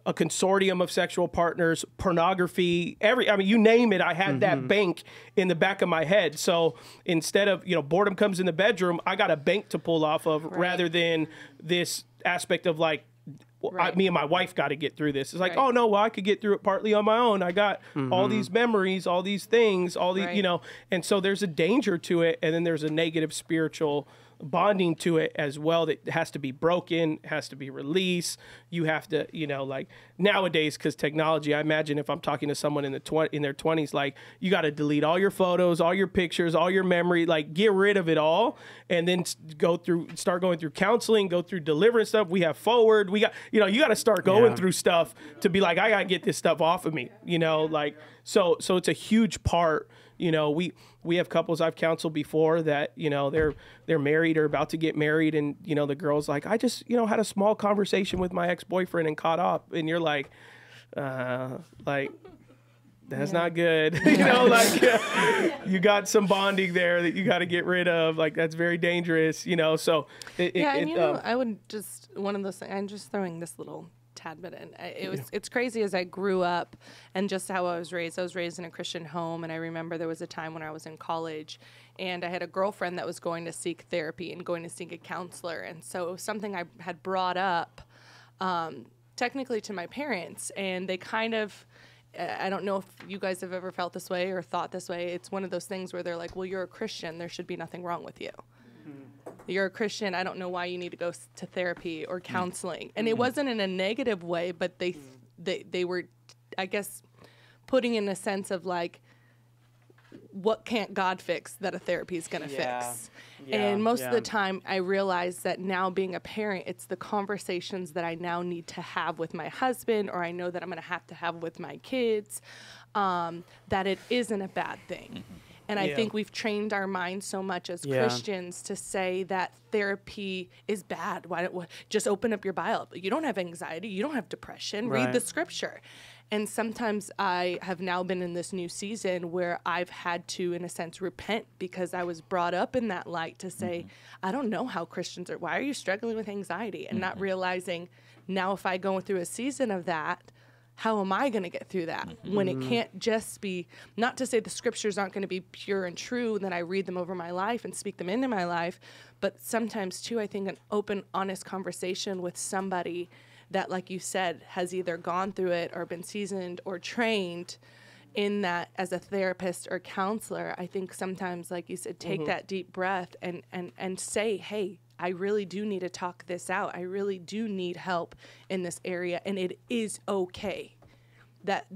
a consortium of sexual partners, pornography, you name it, I had that bank in the back of my head. So instead of, boredom comes in the bedroom, I got a bank to pull off of rather than this aspect of like, me and my wife got to get through this. It's like, oh no, well, I could get through it partly on my own. I got all these memories, all these things, all these, and so there's a danger to it. And then there's a negative spiritual bonding to it as well that has to be broken, has to be released. You have to, like nowadays, because technology, I imagine if I'm talking to someone in their 20s, like you got to delete all your photos, all your pictures, all your memory, like get rid of it all, and then start going through counseling, go through deliverance stuff. We have forward, we got, you got to start going through stuff to be like, I got to get this stuff off of me, like, so it's a huge part. We have couples I've counseled before that, they're married or about to get married. And, the girl's like, I just, had a small conversation with my ex-boyfriend and caught up. And you're like, that's not good. You got some bonding there that you got to get rid of. Like, that's very dangerous, so. I would just, one of those things, I'm just throwing this little tad bit in. It's crazy as I grew up and just how I was raised. I was raised in a Christian home, and I remember there was a time when I was in college and I had a girlfriend that was going to seek therapy and going to seek a counselor. And so it was something I had brought up technically to my parents, and they kind of, I don't know if you guys have ever felt this way or thought this way. It's one of those things where they're like, well, you're a Christian. There should be nothing wrong with you. You're a Christian. I don't know why you need to go to therapy or counseling. And it wasn't in a negative way, but they were, I guess, putting in a sense of like, what can't God fix that a therapy is going to fix? And most of the time I realize that now being a parent, it's the conversations that I now need to have with my husband, or I know that I'm going to have with my kids, that it isn't a bad thing. And I think we've trained our minds so much as Christians to say that therapy is bad. Why just open up your Bible? You don't have anxiety. You don't have depression. Read the scripture. And sometimes I have now been in this new season where I've had to, in a sense, repent because I was brought up in that light to say, I don't know how Christians are. Why are you struggling with anxiety? And not realizing now if I go through a season of that, how am I going to get through that when it can't just be, not to say the scriptures aren't going to be pure and true, and that I read them over my life and speak them into my life, but sometimes too, I think an open, honest conversation with somebody that, like you said, has either gone through it or been seasoned or trained in that as a therapist or counselor. I think sometimes, like you said, take that deep breath and say, hey, I really do need to talk this out. I really do need help in this area, and it is okay that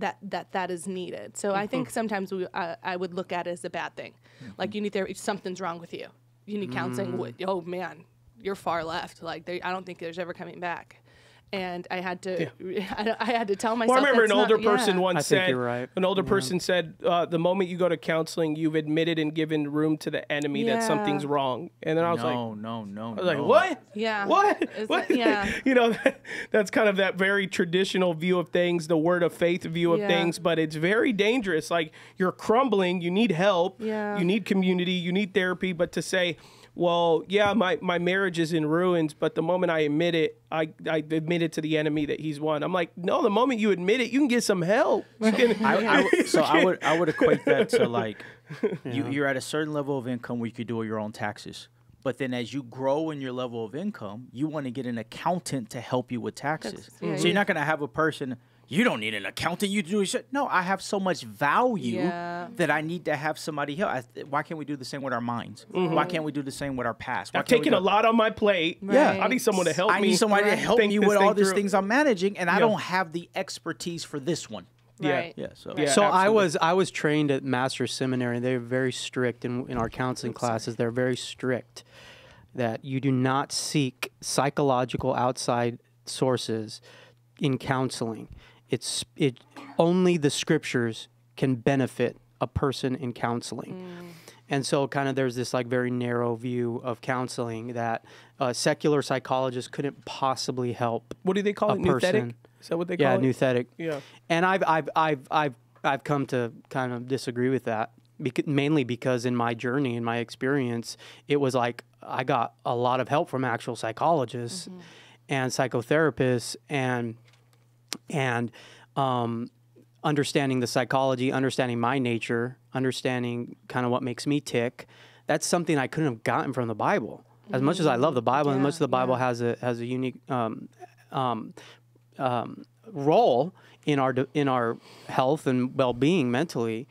is needed. So I think sometimes I would look at it as a bad thing. Like, you need therapy, something's wrong with you. You need counseling. Oh man, you're far left. Like, I don't think there's ever coming back. And I had to, I had to tell myself. Well, I remember an older person I once think said, you're right. an older person said, the moment you go to counseling, you've admitted and given room to the enemy that something's wrong. And then I was like, no. I was like, what? Yeah. What? What? Yeah. You know, that's kind of that very traditional view of things, the word of faith view of things, but it's very dangerous. Like, you're crumbling, you need help, you need community, you need therapy, but to say, well, yeah, my marriage is in ruins, but the moment I admit it, I admit it to the enemy that he's won. I'm like, no, the moment you admit it, you can get some help. I would equate that to like, you're at a certain level of income where you could do your own taxes. But then as you grow in your level of income, you want to get an accountant to help you with taxes. So you're not going to have a person, you don't need an accountant, you do shit. No, I have so much value that I need to have somebody help. Why can't we do the same with our minds? Why can't we do the same with our past? I've taken a lot on my plate. Right. I need someone to help me. I need somebody to help think me this with all thing these through. things I'm managing, and I don't have the expertise for this one. Right. Yeah, so So absolutely. I was trained at Master's Seminary. They're very strict in our counseling classes. They're very strict that you do not seek psychological outside sources in counseling. Only the scriptures can benefit a person in counseling. And so kind of there's this like very narrow view of counseling that secular psychologists couldn't possibly help. What do they call a it? person. Nuthetic? Is that what they call Yeah, it? nuthetic. Yeah. And I've come to kind of disagree with that, mainly because in my journey, in my experience, it was like I got a lot of help from actual psychologists and psychotherapists and understanding the psychology, understanding my nature, understanding kind of what makes me tick. That's something I couldn't have gotten from the Bible. As much as I love the Bible, and as much as the Bible has a unique role in our health and well-being mentally,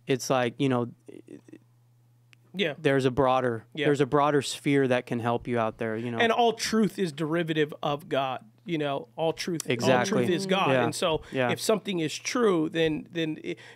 it's like, you know, there's a broader sphere that can help you out there, you know. And all truth is derivative of God. You know, all truth is God. Yeah. And so if something is true, then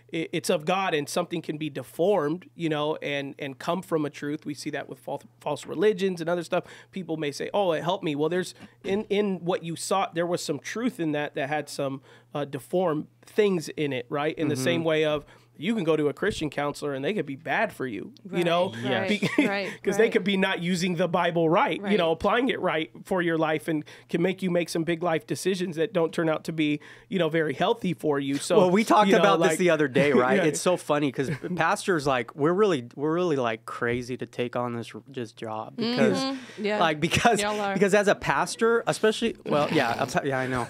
it's of God, and something can be deformed, you know, and come from a truth. We see that with false religions and other stuff. People may say, oh, it helped me. Well, there's in what you sought, there was some truth in that had some deformed things in it, right? In the same way of, you can go to a Christian counselor and they could be bad for you, you know, because they could be not using the Bible right, you know, applying it right for your life, and can make you make some big life decisions that don't turn out to be, you know, very healthy for you. So, well, we talked about like, this the other day, right? It's so funny because pastors, like, we're really like crazy to take on this job because, because as a pastor, especially, well, I know,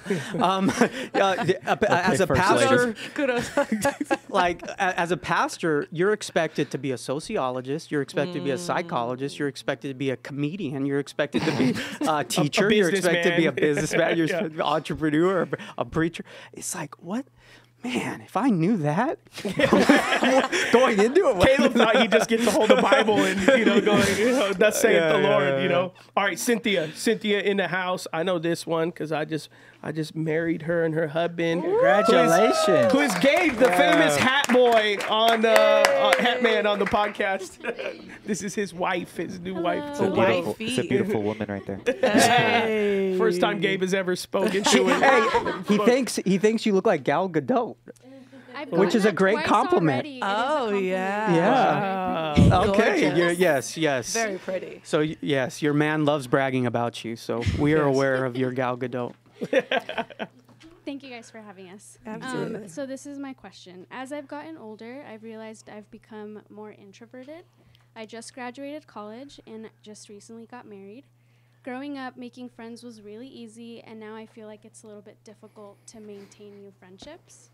as a pastor, like. As a pastor, you're expected to be a sociologist, you're expected to be a psychologist, you're expected to be a comedian, you're expected to be a teacher, you're expected to be a businessman, you're expected to be an entrepreneur, a preacher. It's like, what? Man, if I knew that going into it, Caleb thought he'd just get to hold the Bible and, you know, going, you know, thus saith the Lord, you know. All right, Cynthia in the house. I know this one because I just married her and her husband. Congratulations. Who is Gabe, the famous hat boy on Hat Man on the podcast. This is his wife, his new wife. It's a beautiful woman right there. Hey. First time Gabe has ever spoken to him. He thinks you look like Gal Gadot. Which is a great compliment. Oh, yeah. Yeah. Wow. Okay. Yes. Very pretty. So yes, your man loves bragging about you. So we are aware of your Gal Gadot. Thank you guys for having us. Absolutely. So this is my question. As I've gotten older, I've realized I've become more introverted. I just graduated college and just recently got married. Growing up, making friends was really easy, and now I feel like it's a little bit difficult to maintain new friendships.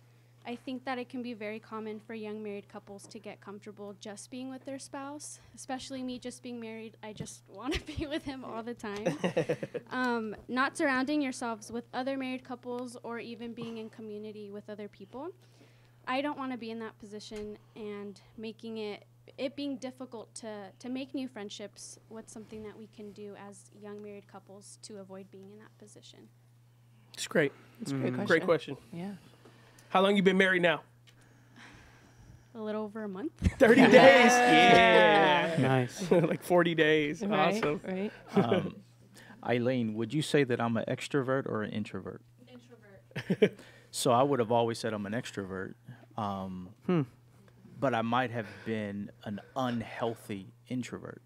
I think that it can be very common for young married couples to get comfortable just being with their spouse, especially me just being married. I just want to be with him all the time. Not surrounding yourselves with other married couples or even being in community with other people. I don't want to be in that position, and making it being difficult to make new friendships. What's something that we can do as young married couples to avoid being in that position? It's great. It's a great question. Great question. Yeah. How long you been married now? A little over a month. 30 days. Yeah. Nice. Like 40 days. Right, Awesome. right. Eileen, would you say that I'm an extrovert or an introvert? Introvert. So I would have always said I'm an extrovert. But I might have been an unhealthy introvert.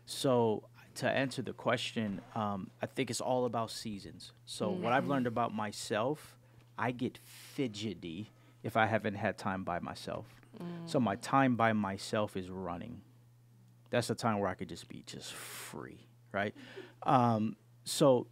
So to answer the question, I think it's all about seasons. So what I've learned about myself, I get fidgety if I haven't had time by myself. So my time by myself is running. That's the time where I could just be just free, right? But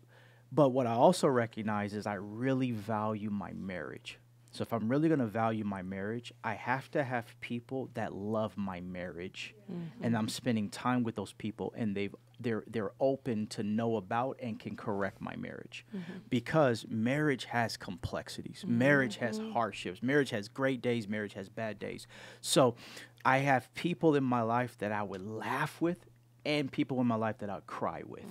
what I also recognize is I really value my marriage. So if I'm really going to value my marriage, I have to have people that love my marriage, and I'm spending time with those people, and they're open to know about and can correct my marriage, because marriage has complexities, marriage has hardships, marriage has great days, marriage has bad days. So I have people in my life that I would laugh with, and people in my life that I'd cry with.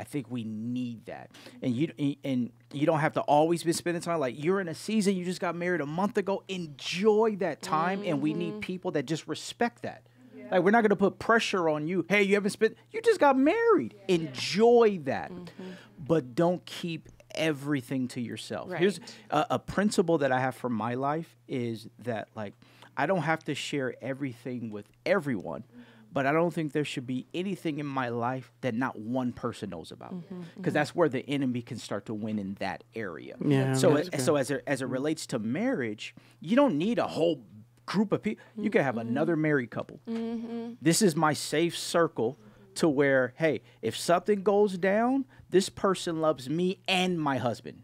I think we need that. And you don't have to always be spending time. Like, you're in a season, you just got married a month ago. Enjoy that time, and we need people that just respect that. Like, we're not going to put pressure on you. Hey, you just got married. Enjoy that. But don't keep everything to yourself. Right. Here's a principle that I have for my life is that, like, I don't have to share everything with everyone. But I don't think there should be anything in my life that not one person knows about, because that's where the enemy can start to win in that area. Yeah. So as it relates to marriage, you don't need a whole group of people. You can have another married couple. This is my safe circle to where, hey, if something goes down, this person loves me and my husband.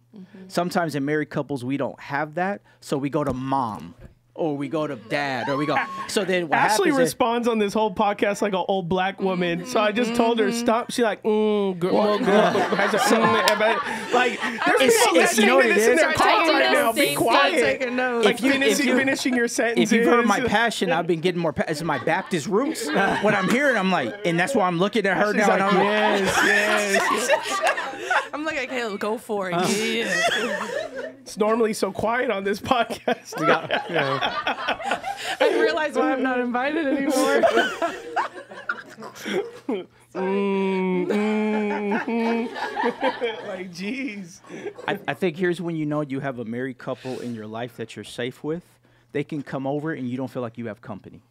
Sometimes in married couples, we don't have that, so we go to mom. Or we go to dad, or we go. So then what Ashley happens responds on this whole podcast like an old black woman. So I just told her stop. She's like, girl. Like, there's people listening to this in their cars right now. Be quiet. If you're finishing your sentences. If you've heard my passion, I've been getting more. It's my Baptist roots. When I'm hearing, I'm like, and that's why I'm looking at her now. Like, and I'm yes. I'm like, okay, go for it. Yeah. It's normally so quiet on this podcast. We got, I realize why I'm not invited anymore. Like, geez. I think here's when you know you have a married couple in your life that you're safe with. They can come over and you don't feel like you have company.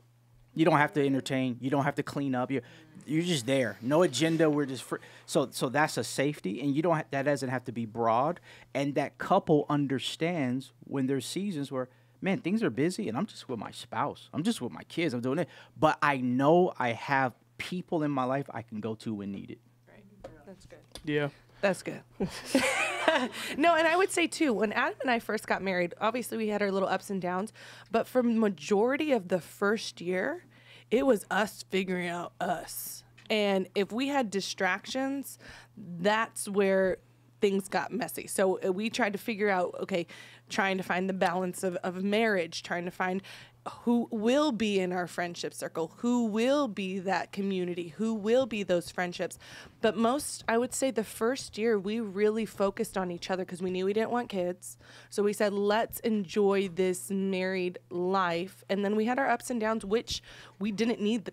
You don't have to entertain. You don't have to clean up. You're just there. No agenda. We're just free. So that's a safety, and that doesn't have to be broad. And that couple understands when there's seasons where, man, things are busy, and I'm just with my spouse. I'm just with my kids. I'm doing it. But I know I have people in my life I can go to when needed. Right. That's good. Yeah. That's good. No, and I would say, too, when Adam and I first got married, obviously we had our little ups and downs, but for majority of the first year, it was us figuring out us. And if we had distractions, that's where things got messy. So we tried to figure out, okay, trying to find the balance of marriage, trying to find who will be in our friendship circle, who will be that community, who will be those friendships. But I would say the first year, we really focused on each other because we knew we didn't want kids. So we said, let's enjoy this married life. And then we had our ups and downs, which we didn't need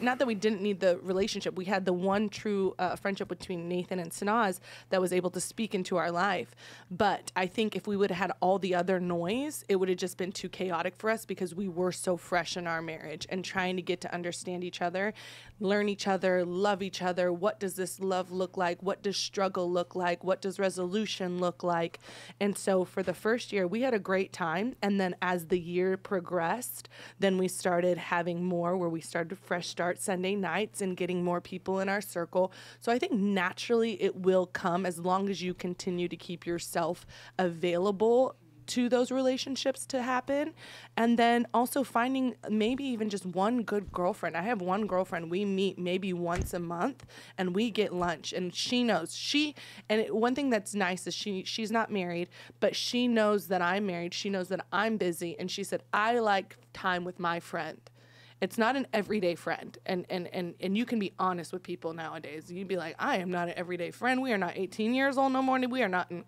not that we didn't need the relationship. We had the one true friendship between Nathan and Sanaz that was able to speak into our life. But I think if we would have had all the other noise, it would have just been too chaotic for us because we were so fresh in our marriage and trying to get to understand each other, learn each other, love each other. What does this love look like? What does struggle look like? What does resolution look like? And so for the first year, we had a great time. And then as the year progressed, then we started having more where we started to fresh start Sunday nights and getting more people in our circle. So I think naturally it will come as long as you continue to keep yourself available to those relationships to happen. And then also finding maybe even just one good girlfriend. I have one girlfriend. We meet maybe once a month and we get lunch, and she knows one thing that's nice is she's not married, but she knows that I'm married. She knows that I'm busy. And she said, I like time with my friend. it's not an everyday friend. And you can be honest with people nowadays. You'd be like, I am not an everyday friend. We are not 18 years old no more. We are not in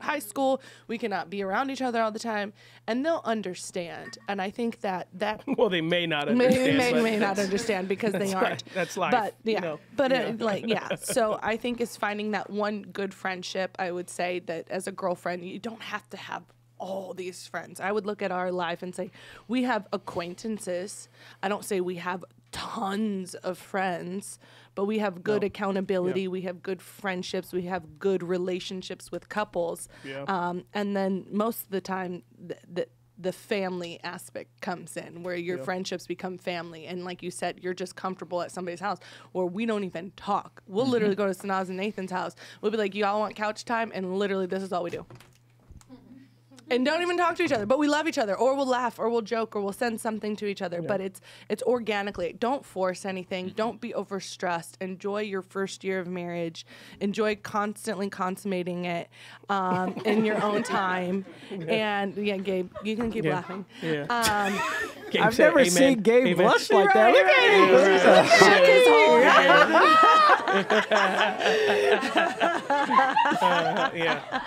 high school. We cannot be around each other all the time. And they'll understand. And I think that well, they may not understand. May not understand because they aren't. That's life. But yeah, you know. So I think it's finding that one good friendship. I would say that as a girlfriend, you don't have to have all these friends. I would look at our life and say we have acquaintances. I don't say we have tons of friends, but we have good accountability. Yeah. We have good friendships. We have good relationships with couples. Yeah. And then most of the time, the family aspect comes in where your friendships become family. And like you said, you're just comfortable at somebody's house where we don't even talk. We'll literally go to Sanaz and Nathan's house. We'll be like, you all want couch time? And literally this is all we do. And don't even talk to each other, but we love each other, or we'll laugh, or we'll joke, or we'll send something to each other. Yeah. But it's organically. Don't force anything. Don't be overstressed. Enjoy your first year of marriage. Enjoy constantly consummating it in your own time. And yeah, Gabe, you can keep laughing. Yeah. I've never seen Gabe blush like that. Look at him. Yeah.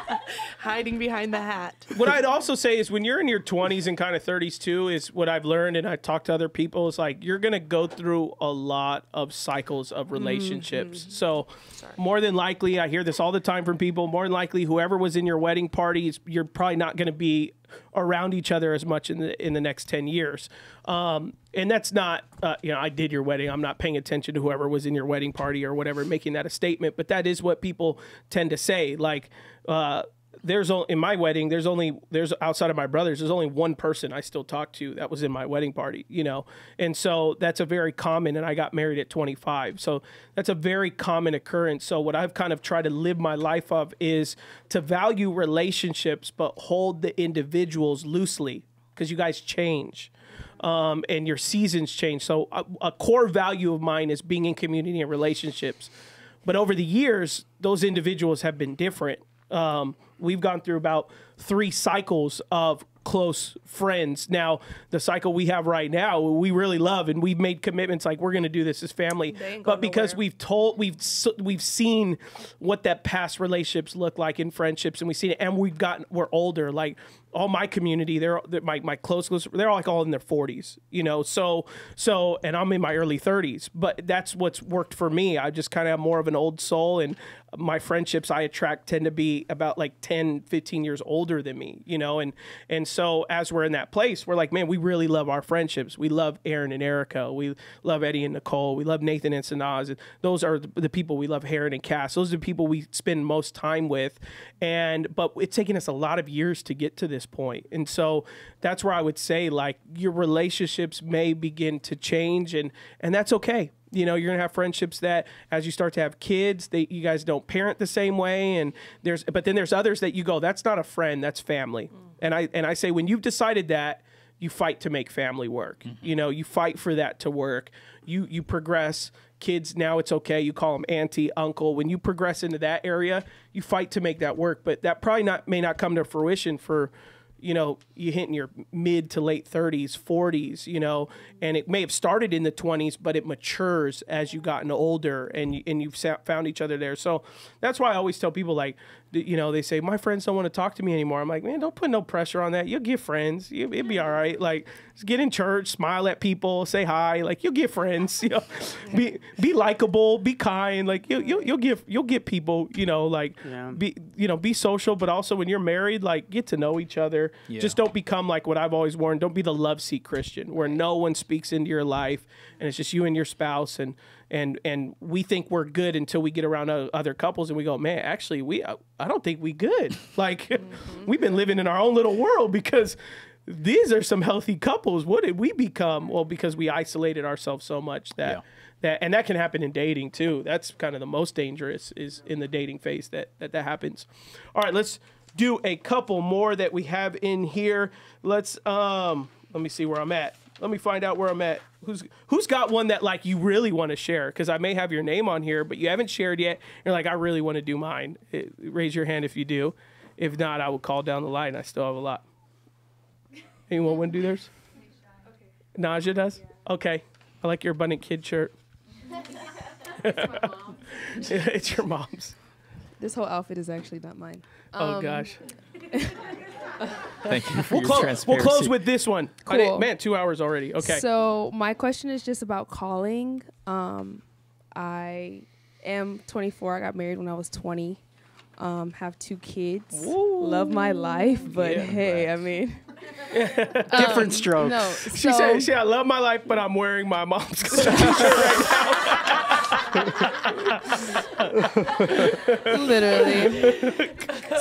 Hiding behind the hat. What I'd also say is when you're in your 20s and kind of 30s too, is what I've learned, and I talk to other people, is like you're going to go through a lot of cycles of relationships. Mm-hmm. So more than likely, I hear this all the time from people, more than likely whoever was in your wedding party, you're probably not going to be around each other as much in the next 10 years. And that's not, I did your wedding. I'm not paying attention to whoever was in your wedding party or whatever, making that a statement. But that is what people tend to say. Like, in my wedding, there's outside of my brothers, there's only one person I still talk to that was in my wedding party, and so that's a very common, and I got married at 25. So that's a very common occurrence. So what I've kind of tried to live my life of is to value relationships, but hold the individuals loosely because you guys change. And your seasons change. So a core value of mine is being in community and relationships. But over the years, those individuals have been different. We've gone through about 3 cycles of close friends. Now, the cycle we have right now, we really love, and we've made commitments like we're going to do this as family. But because we've seen what that past relationships look like in friendships, and we've seen it, and we're older. Like all my community, they're my close, they're like all in their 40s, So, and I'm in my early 30s. But that's what's worked for me. I just kind of have more of an old soul, and my friendships I attract tend to be about like 10, 15 years older than me, and so as we're in that place, we're like, man, we really love our friendships. We love Aaron and Erica. We love Eddie and Nicole. We love Nathan and Sanaz. And those are the people we love. Heron and Cass. Those are the people we spend most time with. But it's taken us a lot of years to get to this point. And so that's where I would say, like, your relationships may begin to change, and that's okay. You're going to have friendships that as you start to have kids, you guys don't parent the same way. But then there's others that you go, that's not a friend, that's family. And I say, when you've decided that, you fight to make family work. Mm-hmm. You fight for that to work. You progress. Kids, now it's okay. You call them auntie, uncle. When you progress into that area, you fight to make that work. But that probably may not come to fruition for, you hit in your mid to late 30s, 40s, and it may have started in the 20s, but it matures as you've gotten older and you've found each other there. So that's why I always tell people, like, they say, my friends don't want to talk to me anymore. I'm like, man, don't put no pressure on that. You'll get friends. It'll be all right. Like, just get in church, smile at people, say hi. Like, you'll get friends. Be likable, be kind. Like, you'll get people. Be social. But also, when you're married, like, get to know each other. Yeah. Just don't become like what I've always warned. Don't be the love seat Christian, where no one speaks into your life and it's just you and your spouse. And we think we're good until we get around other couples and we go, man, actually, I don't think we good. Like, we've been living in our own little world because these are some healthy couples. What did we become? Well, because we isolated ourselves so much that that can happen in dating too. That's kind of the most dangerous, is in the dating phase that happens. All right, let's do a couple more that we have in here. Let's let me see where I'm at. Let me find out where I'm at. Who's got one that, like, you really want to share? Because I may have your name on here, but you haven't shared yet. You're like, I really want to do mine. Raise your hand if you do. If not, I will call down the line. I still have a lot. Anyone want to do theirs? Okay. Naajah does? Okay. I like your abundant kid shirt. It's your mom's. This whole outfit is actually not mine. Oh, gosh. Thank you for your We'll transparency. close with this one. Cool. Man, 2 hours already. Okay. So my question is just about calling. I am 24. I got married when I was 20. Have 2 kids. Ooh. Love my life, but Yeah. hey, I mean, Different strokes. no. She said, I love my life, but I'm wearing my mom's t-shirt literally.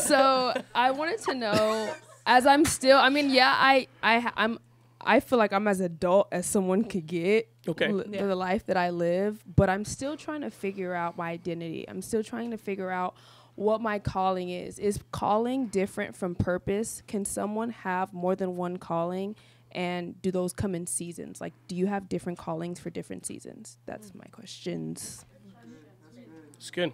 So I wanted to know, as I'm still, I mean, yeah, I feel like I'm as adult as someone could get. Okay. The life that I live, but I'm still trying to figure out my identity. I'm still trying to figure out what my calling is. Is calling different from purpose? Can someone have more than one calling? And do those come in seasons? Like, do you have different callings for different seasons? That's my questions. It's good.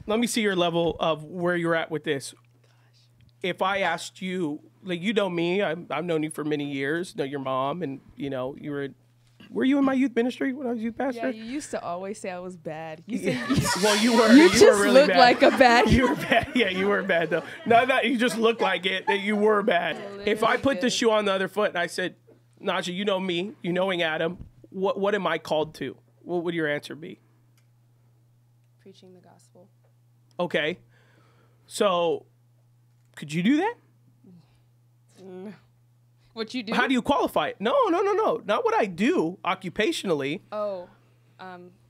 Let me see your level of where you're at with this. If I asked you, like, you know me, I've known you for many years, know your mom, and, you know, were you in my youth ministry when I was youth pastor? Yeah, you used to always say I was bad. You said Well, you were. you You just were really look bad. like a bad. You were bad. Yeah, you were bad, though. No, you just looked like it, that you were bad. If I put the shoe on the other foot and I said, Naajah, you know me, you knowing Adam, what am I called to? What would your answer be? Preaching the gospel. Okay. So, could you do that? What you do? How do you qualify it? No. Not what I do occupationally. Oh,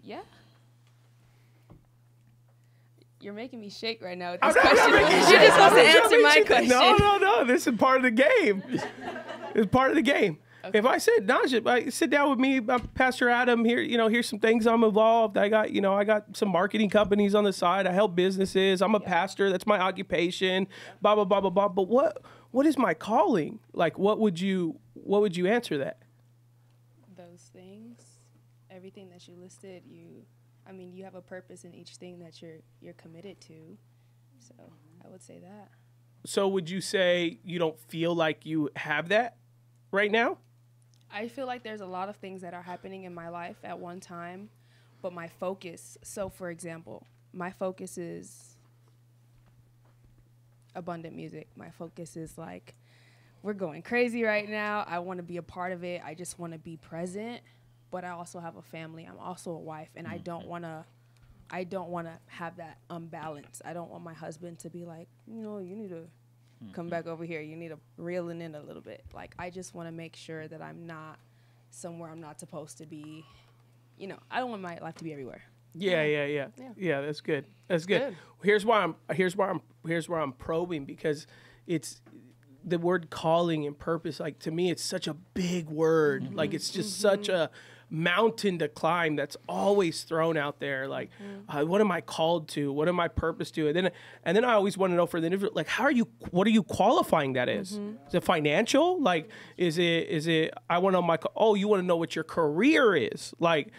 yeah. You're making me shake right now with this question. You're just supposed to answer my question. No. This is part of the game. It's part of the game. Okay. If I said, Naajah, sit down with me, Pastor Adam, here, here's some things I'm involved. I got some marketing companies on the side. I help businesses. I'm a pastor. That's my occupation. Blah, blah, blah, blah, blah. But what is my calling? Like, what would you answer that? Those things, everything that you listed, you have a purpose in each thing that you're committed to. So I would say that. So would you say you don't feel like you have that right now? I feel like there's a lot of things that are happening in my life at one time, but my focus. So, for example, my focus is abundant music. My focus is like, we're going crazy right now. I want to be a part of it. I just want to be present, but I also have a family. I'm also a wife, and I don't want to have that unbalance. I don't want my husband to be like, you need to come back over here. You need to reel it in a little bit. Like, I just want to make sure that I'm not somewhere I'm not supposed to be. I don't want my life to be everywhere. Yeah. That's good. That's good. Here's why I'm probing, because it's the word calling and purpose. Like, to me, it's such a big word. Mm-hmm. Like, it's just such a mountain to climb that's always thrown out there. Like, what am I called to? What am I purpose to? And then I always want to know for the individual, like, what are you qualifying that as? Is it financial? Like, is it, I want to know you want to know what your career is. Like,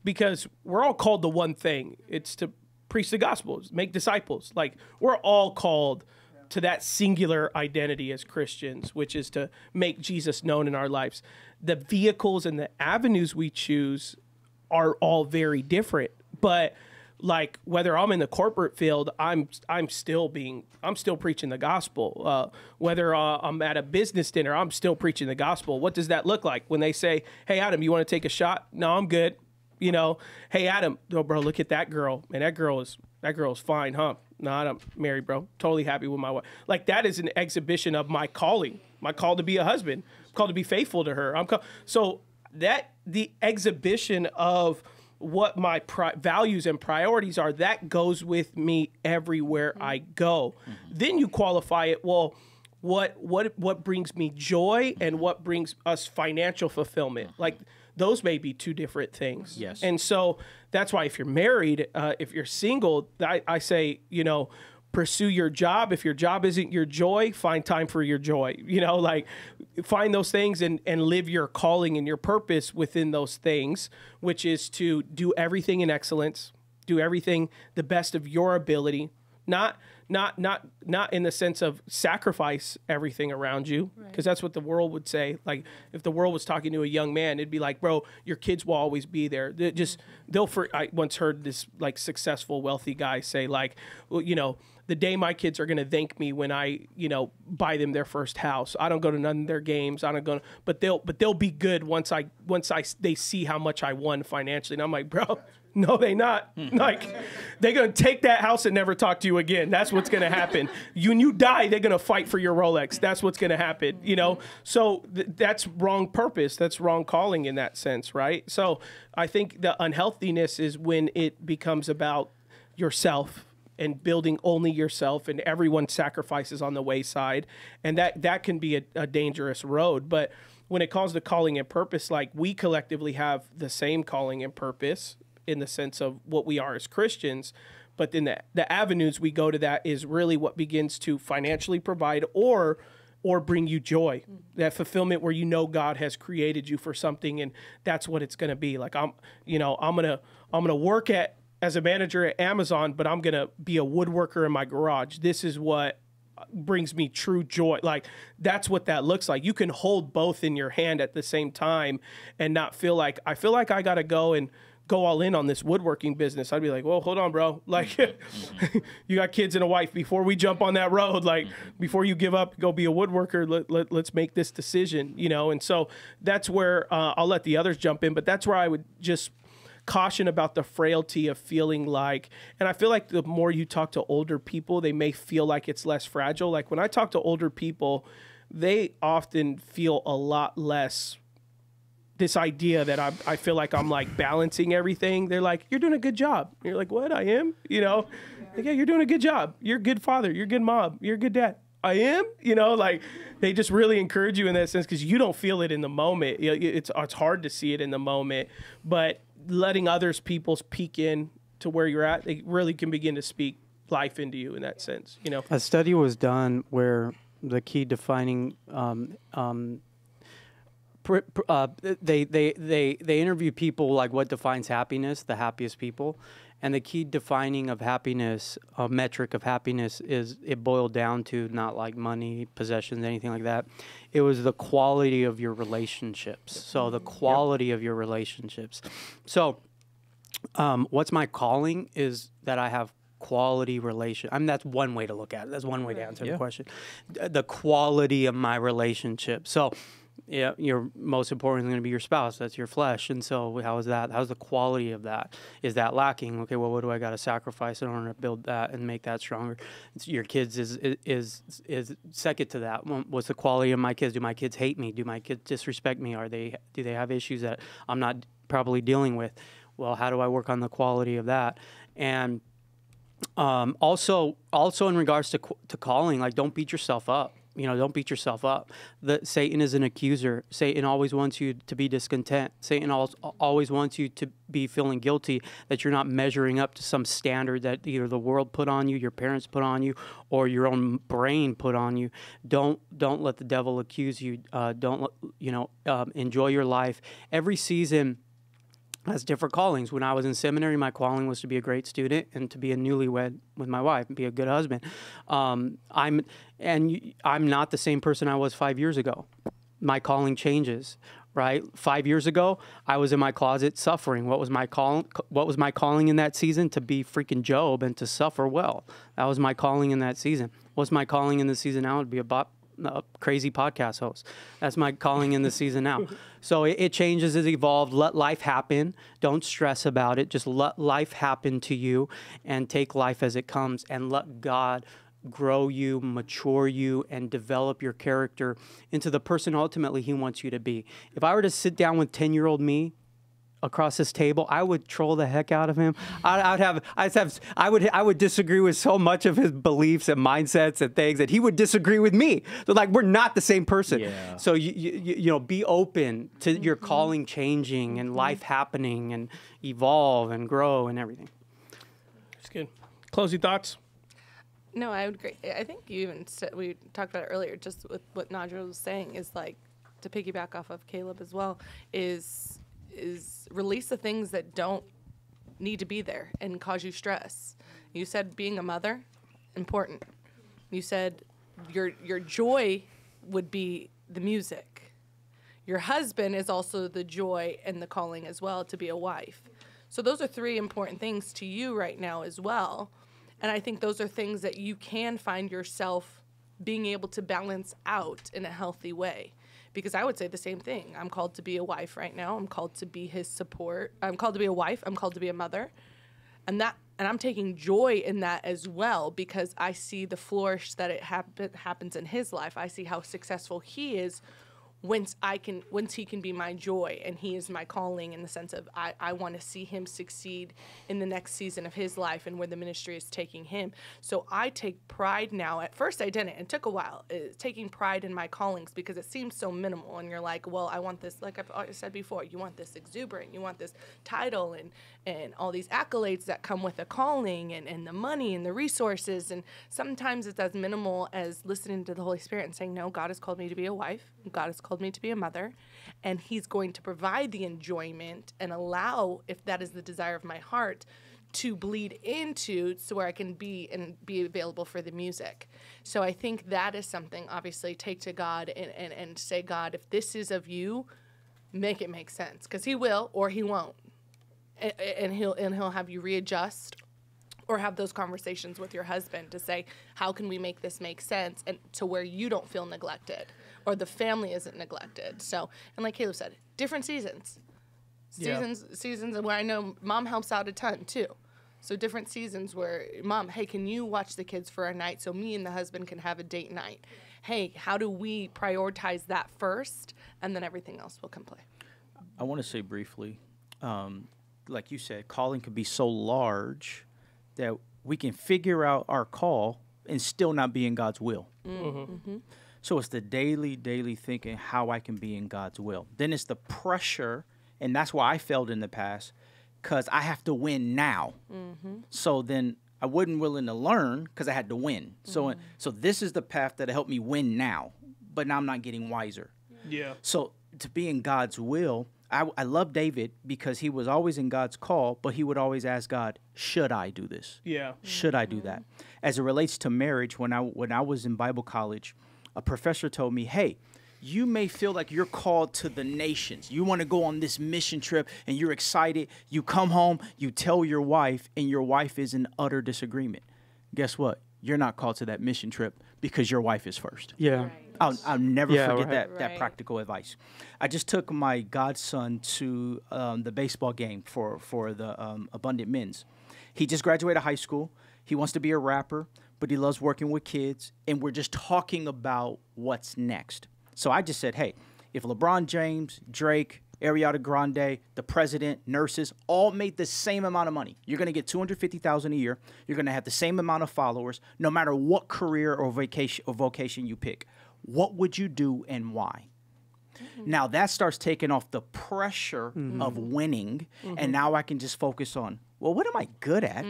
because we're all called to one thing. It's to preach the gospel, make disciples. Like, we're all called to that singular identity as Christians, which is to make Jesus known in our lives. The vehicles and the avenues we choose are all very different. But like, whether I'm in the corporate field, I'm still preaching the gospel. Whether I'm at a business dinner, I'm still preaching the gospel. What does that look like when they say, "Hey, Adam, you want to take a shot?" No, I'm good. Hey, Adam, oh, bro, look at that girl. Man, that girl is fine, huh? No, I'm married, bro. Totally happy with my wife. Like, that is an exhibition of my calling. My call to be a husband. I'm called to be faithful to her. So that the exhibition of what my values and priorities are, that goes with me everywhere I go. Then you qualify it. Well, what brings me joy and what brings us financial fulfillment? Like, those may be two different things. Yes. And so that's why if you're married, if you're single, I say, pursue your job. If your job isn't your joy, find time for your joy. Like, find those things and live your calling and your purpose within those things, which is to do everything in excellence, do everything the best of your ability, not in the sense of sacrifice everything around you, because that's what the world would say. Like if the world was talking to a young man, it'd be like, bro, your kids will always be there. I once heard this like successful, wealthy guy say like, well, you know, the day my kids are going to thank me when I, you know, buy them their first house. I don't go to none of their games. I don't go, but they'll be good once they see how much I won financially. And I'm like, bro, no, they not. Like, they're going to take that house and never talk to you again. That's what's going to happen. When you die, they're going to fight for your Rolex. That's what's going to happen, you know? So that's wrong purpose. That's wrong calling in that sense, right? So I think the unhealthiness is when it becomes about yourself and building only yourself, and everyone sacrifices on the wayside. And that can be a dangerous road. But when it comes to calling and purpose, like we collectively have the same calling and purpose in the sense of what we are as Christians. But then the avenues we go to that is really what begins to financially provide or bring you joy, that fulfillment where you know God has created you for something, and that's what it's going to be. Like I'm gonna work as a manager at Amazon, but I'm going to be a woodworker in my garage. This is what brings me true joy. Like, that's what that looks like. You can hold both in your hand at the same time and not feel like, I got to go all in on this woodworking business. I'd be like, well, hold on, bro. Like, you got kids and a wife. Before we jump on that road, like, before you give up, go be a woodworker, let's make this decision, you know? And so that's where I'll let the others jump in, but that's where I would just caution about the frailty of feeling like, and I feel like the more you talk to older people, they may feel like it's less fragile. Like when I talk to older people, they often feel a lot less this idea that I feel like I'm like balancing everything. They're like, you're doing a good job. You're like, what? I am? You know, like, yeah, you're doing a good job. You're a good father. You're a good mom. You're a good dad. I am, you know, like they just really encourage you in that sense because you don't feel it in the moment. It's hard to see it in the moment, but letting others people's peek in to where you're at, they really can begin to speak life into you in that sense, you know. A study was done where the key defining they interview people like what defines happiness, the happiest people, and the key defining of happiness, a metric of happiness, is it boiled down to not like money, possessions, anything like that. It was the quality of your relationships. So the quality of your relationships. So what's my calling is that I have quality relation. I mean, that's one way to look at it. That's one way to answer the question. The quality of my relationship. So yeah, your most important is going to be your spouse. That's your flesh. And so how is that? How's the quality of that? Is that lacking? Okay, well, what do I got to sacrifice in order to build that and make that stronger? Your kids is second to that. What's the quality of my kids? Do my kids hate me? Do my kids disrespect me? Do they have issues that I'm not probably dealing with? Well, how do I work on the quality of that? And also in regards to calling, like, don't beat yourself up. You know, don't beat yourself up. Satan is an accuser. Satan always wants you to be discontent. Satan always wants you to be feeling guilty that you're not measuring up to some standard that either the world put on you, your parents put on you, or your own brain put on you. Don't let the devil accuse you. Enjoy your life. Every season has different callings. When I was in seminary, my calling was to be a great student and to be a newlywed with my wife and be a good husband. I'm not the same person I was 5 years ago. My calling changes, right? 5 years ago, I was in my closet suffering. What was my calling in that season? To be freaking Job and to suffer well. That was my calling in that season. What's my calling in the season now? It'd be a crazy podcast host. That's my calling in the season now. So it changes, it evolved. Let life happen. Don't stress about it. Just let life happen to you and take life as it comes and let God grow you, mature you, and develop your character into the person ultimately He wants you to be. If I were to sit down with 10-year-old me across this table, I would troll the heck out of him. I would disagree with so much of his beliefs and mindsets and things that he would disagree with me. So like, we're not the same person. Yeah. So you know, be open to your calling changing and life happening and evolve and grow and everything. That's good. Closing thoughts? No, I would agree. I think you even said, we talked about it earlier, just with what Naajah was saying, is like, to piggyback off of Caleb as well, is release the things that don't need to be there and cause you stress. You said being a mother, important. You said your joy would be the music. Your husband is also the joy and the calling as well to be a wife. So those are 3 important things to you right now as well. And I think those are things that you can find yourself being able to balance out in a healthy way. Because I would say the same thing. I'm called to be a wife right now. I'm called to be his support. I'm called to be a wife. I'm called to be a mother. And I'm taking joy in that as well, because I see the flourish that it happens in his life. I see how successful he is once he can be my joy, and he is my calling, in the sense of I want to see him succeed in the next season of his life and where the ministry is taking him. So I take pride now. At first I didn't. It took a while, taking pride in my callings, because it seems so minimal, and you're like, well, I want this, like I've said before, you want this exuberant, you want this title and all these accolades that come with a calling, and the money and the resources. And sometimes it's as minimal as listening to the Holy Spirit and saying, no, God has called me to be a wife. God has called me to be a mother, and he's going to provide the enjoyment and allow, if that is the desire of my heart, to bleed into so where I can be available for the music. So I think that is something, obviously, take to God and say, God, if this is of you, make it make sense, because he will or he won't. And he'll have you readjust or have those conversations with your husband to say, how can we make this make sense, and to where you don't feel neglected or the family isn't neglected. So, and like Caleb said, different seasons where I know mom helps out a ton too. So different seasons where mom, hey, can you watch the kids for a night so me and the husband can have a date night? Hey, how do we prioritize that first, and then everything else will come play? I want to say briefly, like you said, calling could be so large that we can figure out our call and still not be in God's will. Mm-hmm. So it's the daily thinking how I can be in God's will. Then it's the pressure, and that's why I failed in the past, because I have to win now. Mm-hmm. So then I wasn't willing to learn because I had to win. So this is the path that helped me win now, but now I'm not getting wiser. Yeah. So to be in God's will, I love David because he was always in God's call, but he would always ask God, should I do this? Yeah. Should I do that? As it relates to marriage, when I was in Bible college, a professor told me, hey, you may feel like you're called to the nations. You want to go on this mission trip and you're excited. You come home, you tell your wife, and your wife is in utter disagreement. Guess what? You're not called to that mission trip because your wife is first. Yeah. I'll never forget right. that practical advice. I just took my godson to the baseball game for the Abundant Men's. He just graduated high school. He wants to be a rapper, but he loves working with kids, and we're just talking about what's next. So I just said, hey, if LeBron James, Drake, Ariana Grande, the president, nurses, all made the same amount of money, you're going to get $250,000 a year. You're going to have the same amount of followers, no matter what career or vocation you pick. What would you do and why? Mm-hmm. Now that starts taking off the pressure of winning, and now I can just focus on, well, what am I good at?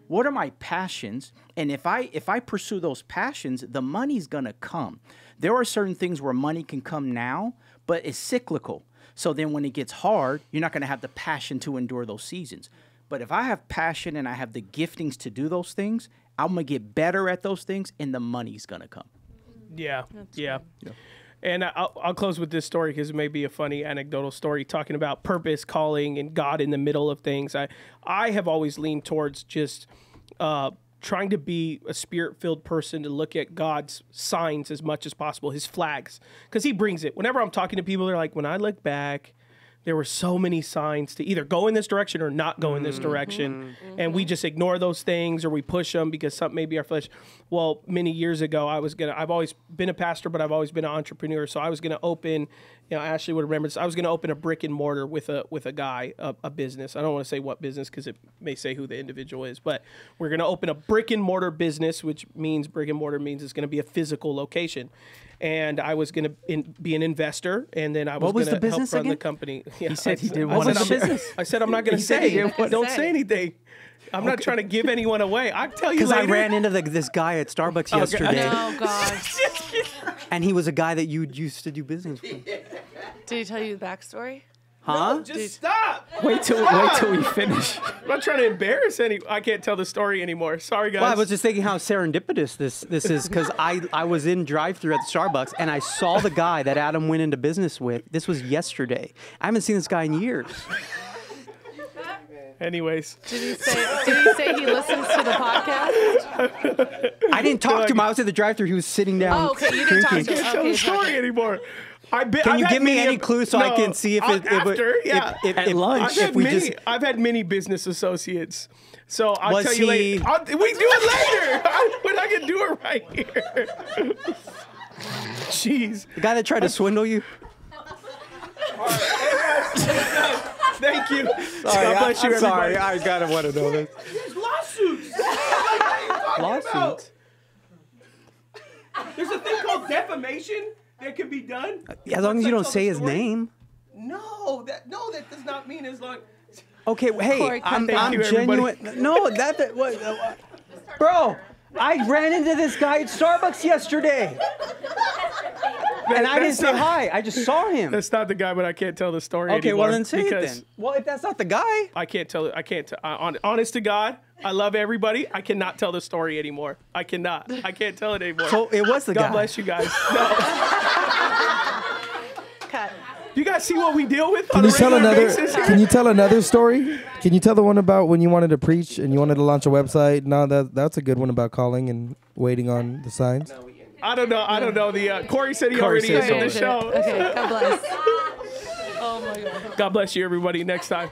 What are my passions? And if I pursue those passions, the money's gonna come. There are certain things where money can come now, but it's cyclical. So then when it gets hard, you're not gonna have the passion to endure those seasons. But if I have passion and I have the giftings to do those things, I'm gonna get better at those things, and the money's gonna come. Yeah, yeah. And I'll close with this story because it may be a funny anecdotal story talking about purpose, calling, and God in the middle of things. I have always leaned towards just trying to be a spirit-filled person, to look at God's signs as much as possible, his flags, because he brings it. Whenever I'm talking to people, they're like, when I look back, there were so many signs to either go in this direction or not go in this direction. And we just ignore those things, or we push them because something may be our flesh. Well, many years ago, I've always been a pastor, but I've always been an entrepreneur. So I was going to open, Ashley would remember this. I was going to open a brick and mortar with a guy, a business. I don't want to say what business because it may say who the individual is, but we're going to open a brick and mortar business, which means brick and mortar means it's going to be a physical location. And I was going to be an investor, and then I was going to help run the company. Yeah, he said he didn't want to business. I said I'm not going to say. Don't say anything. I'm not trying to give anyone away. I'll tell you later. Because I ran into this guy at Starbucks yesterday. Oh, gosh. And he was a guy that you used to do business with. Did he tell you the backstory? Huh? No, just stop. Wait till we finish. I'm not trying to embarrass any. I can't tell the story anymore. Sorry, guys. Well, I was just thinking how serendipitous this is because I was in drive-thru at the Starbucks and I saw the guy that Adam went into business with. This was yesterday. I haven't seen this guy in years. Anyways, did he say he listens to the podcast? I didn't talk to him. I was at the drive-thru. He was sitting down. Oh, okay. You didn't talk to him. I can't tell the story anymore. Can you give me any clue so I can see if it at lunch? I've had many business associates, so I'll tell you later. We do it later. We're not gonna do it right here. Jeez, the guy that tried to swindle you. Thank you. Sorry, God bless you, I'm sorry. everybody. I gotta want to know this. There's lawsuits. Lawsuits. There's a thing called defamation that can be done. As long as you don't say his name. No, that does not mean as long. Okay, hey, Corey, I'm you, genuine. No, bro, I ran into this guy at Starbucks yesterday. And I didn't say hi. I just saw him. That's not the guy, but I can't tell the story anymore. Okay, well then say it then. Well, if that's not the guy. I can't tell it. I can't tell. Honest to God, I love everybody. I cannot tell the story anymore. I cannot. I can't tell it anymore. So it was the guy. God bless you guys. No. Cut. You guys see what we deal with? Can you tell another story? Can you tell the one about when you wanted to preach and you wanted to launch a website? No, that's a good one about calling and waiting on the signs. I don't know. The Corey said he already ended the show. Okay, God bless. Oh my God. God bless you, everybody. Next time.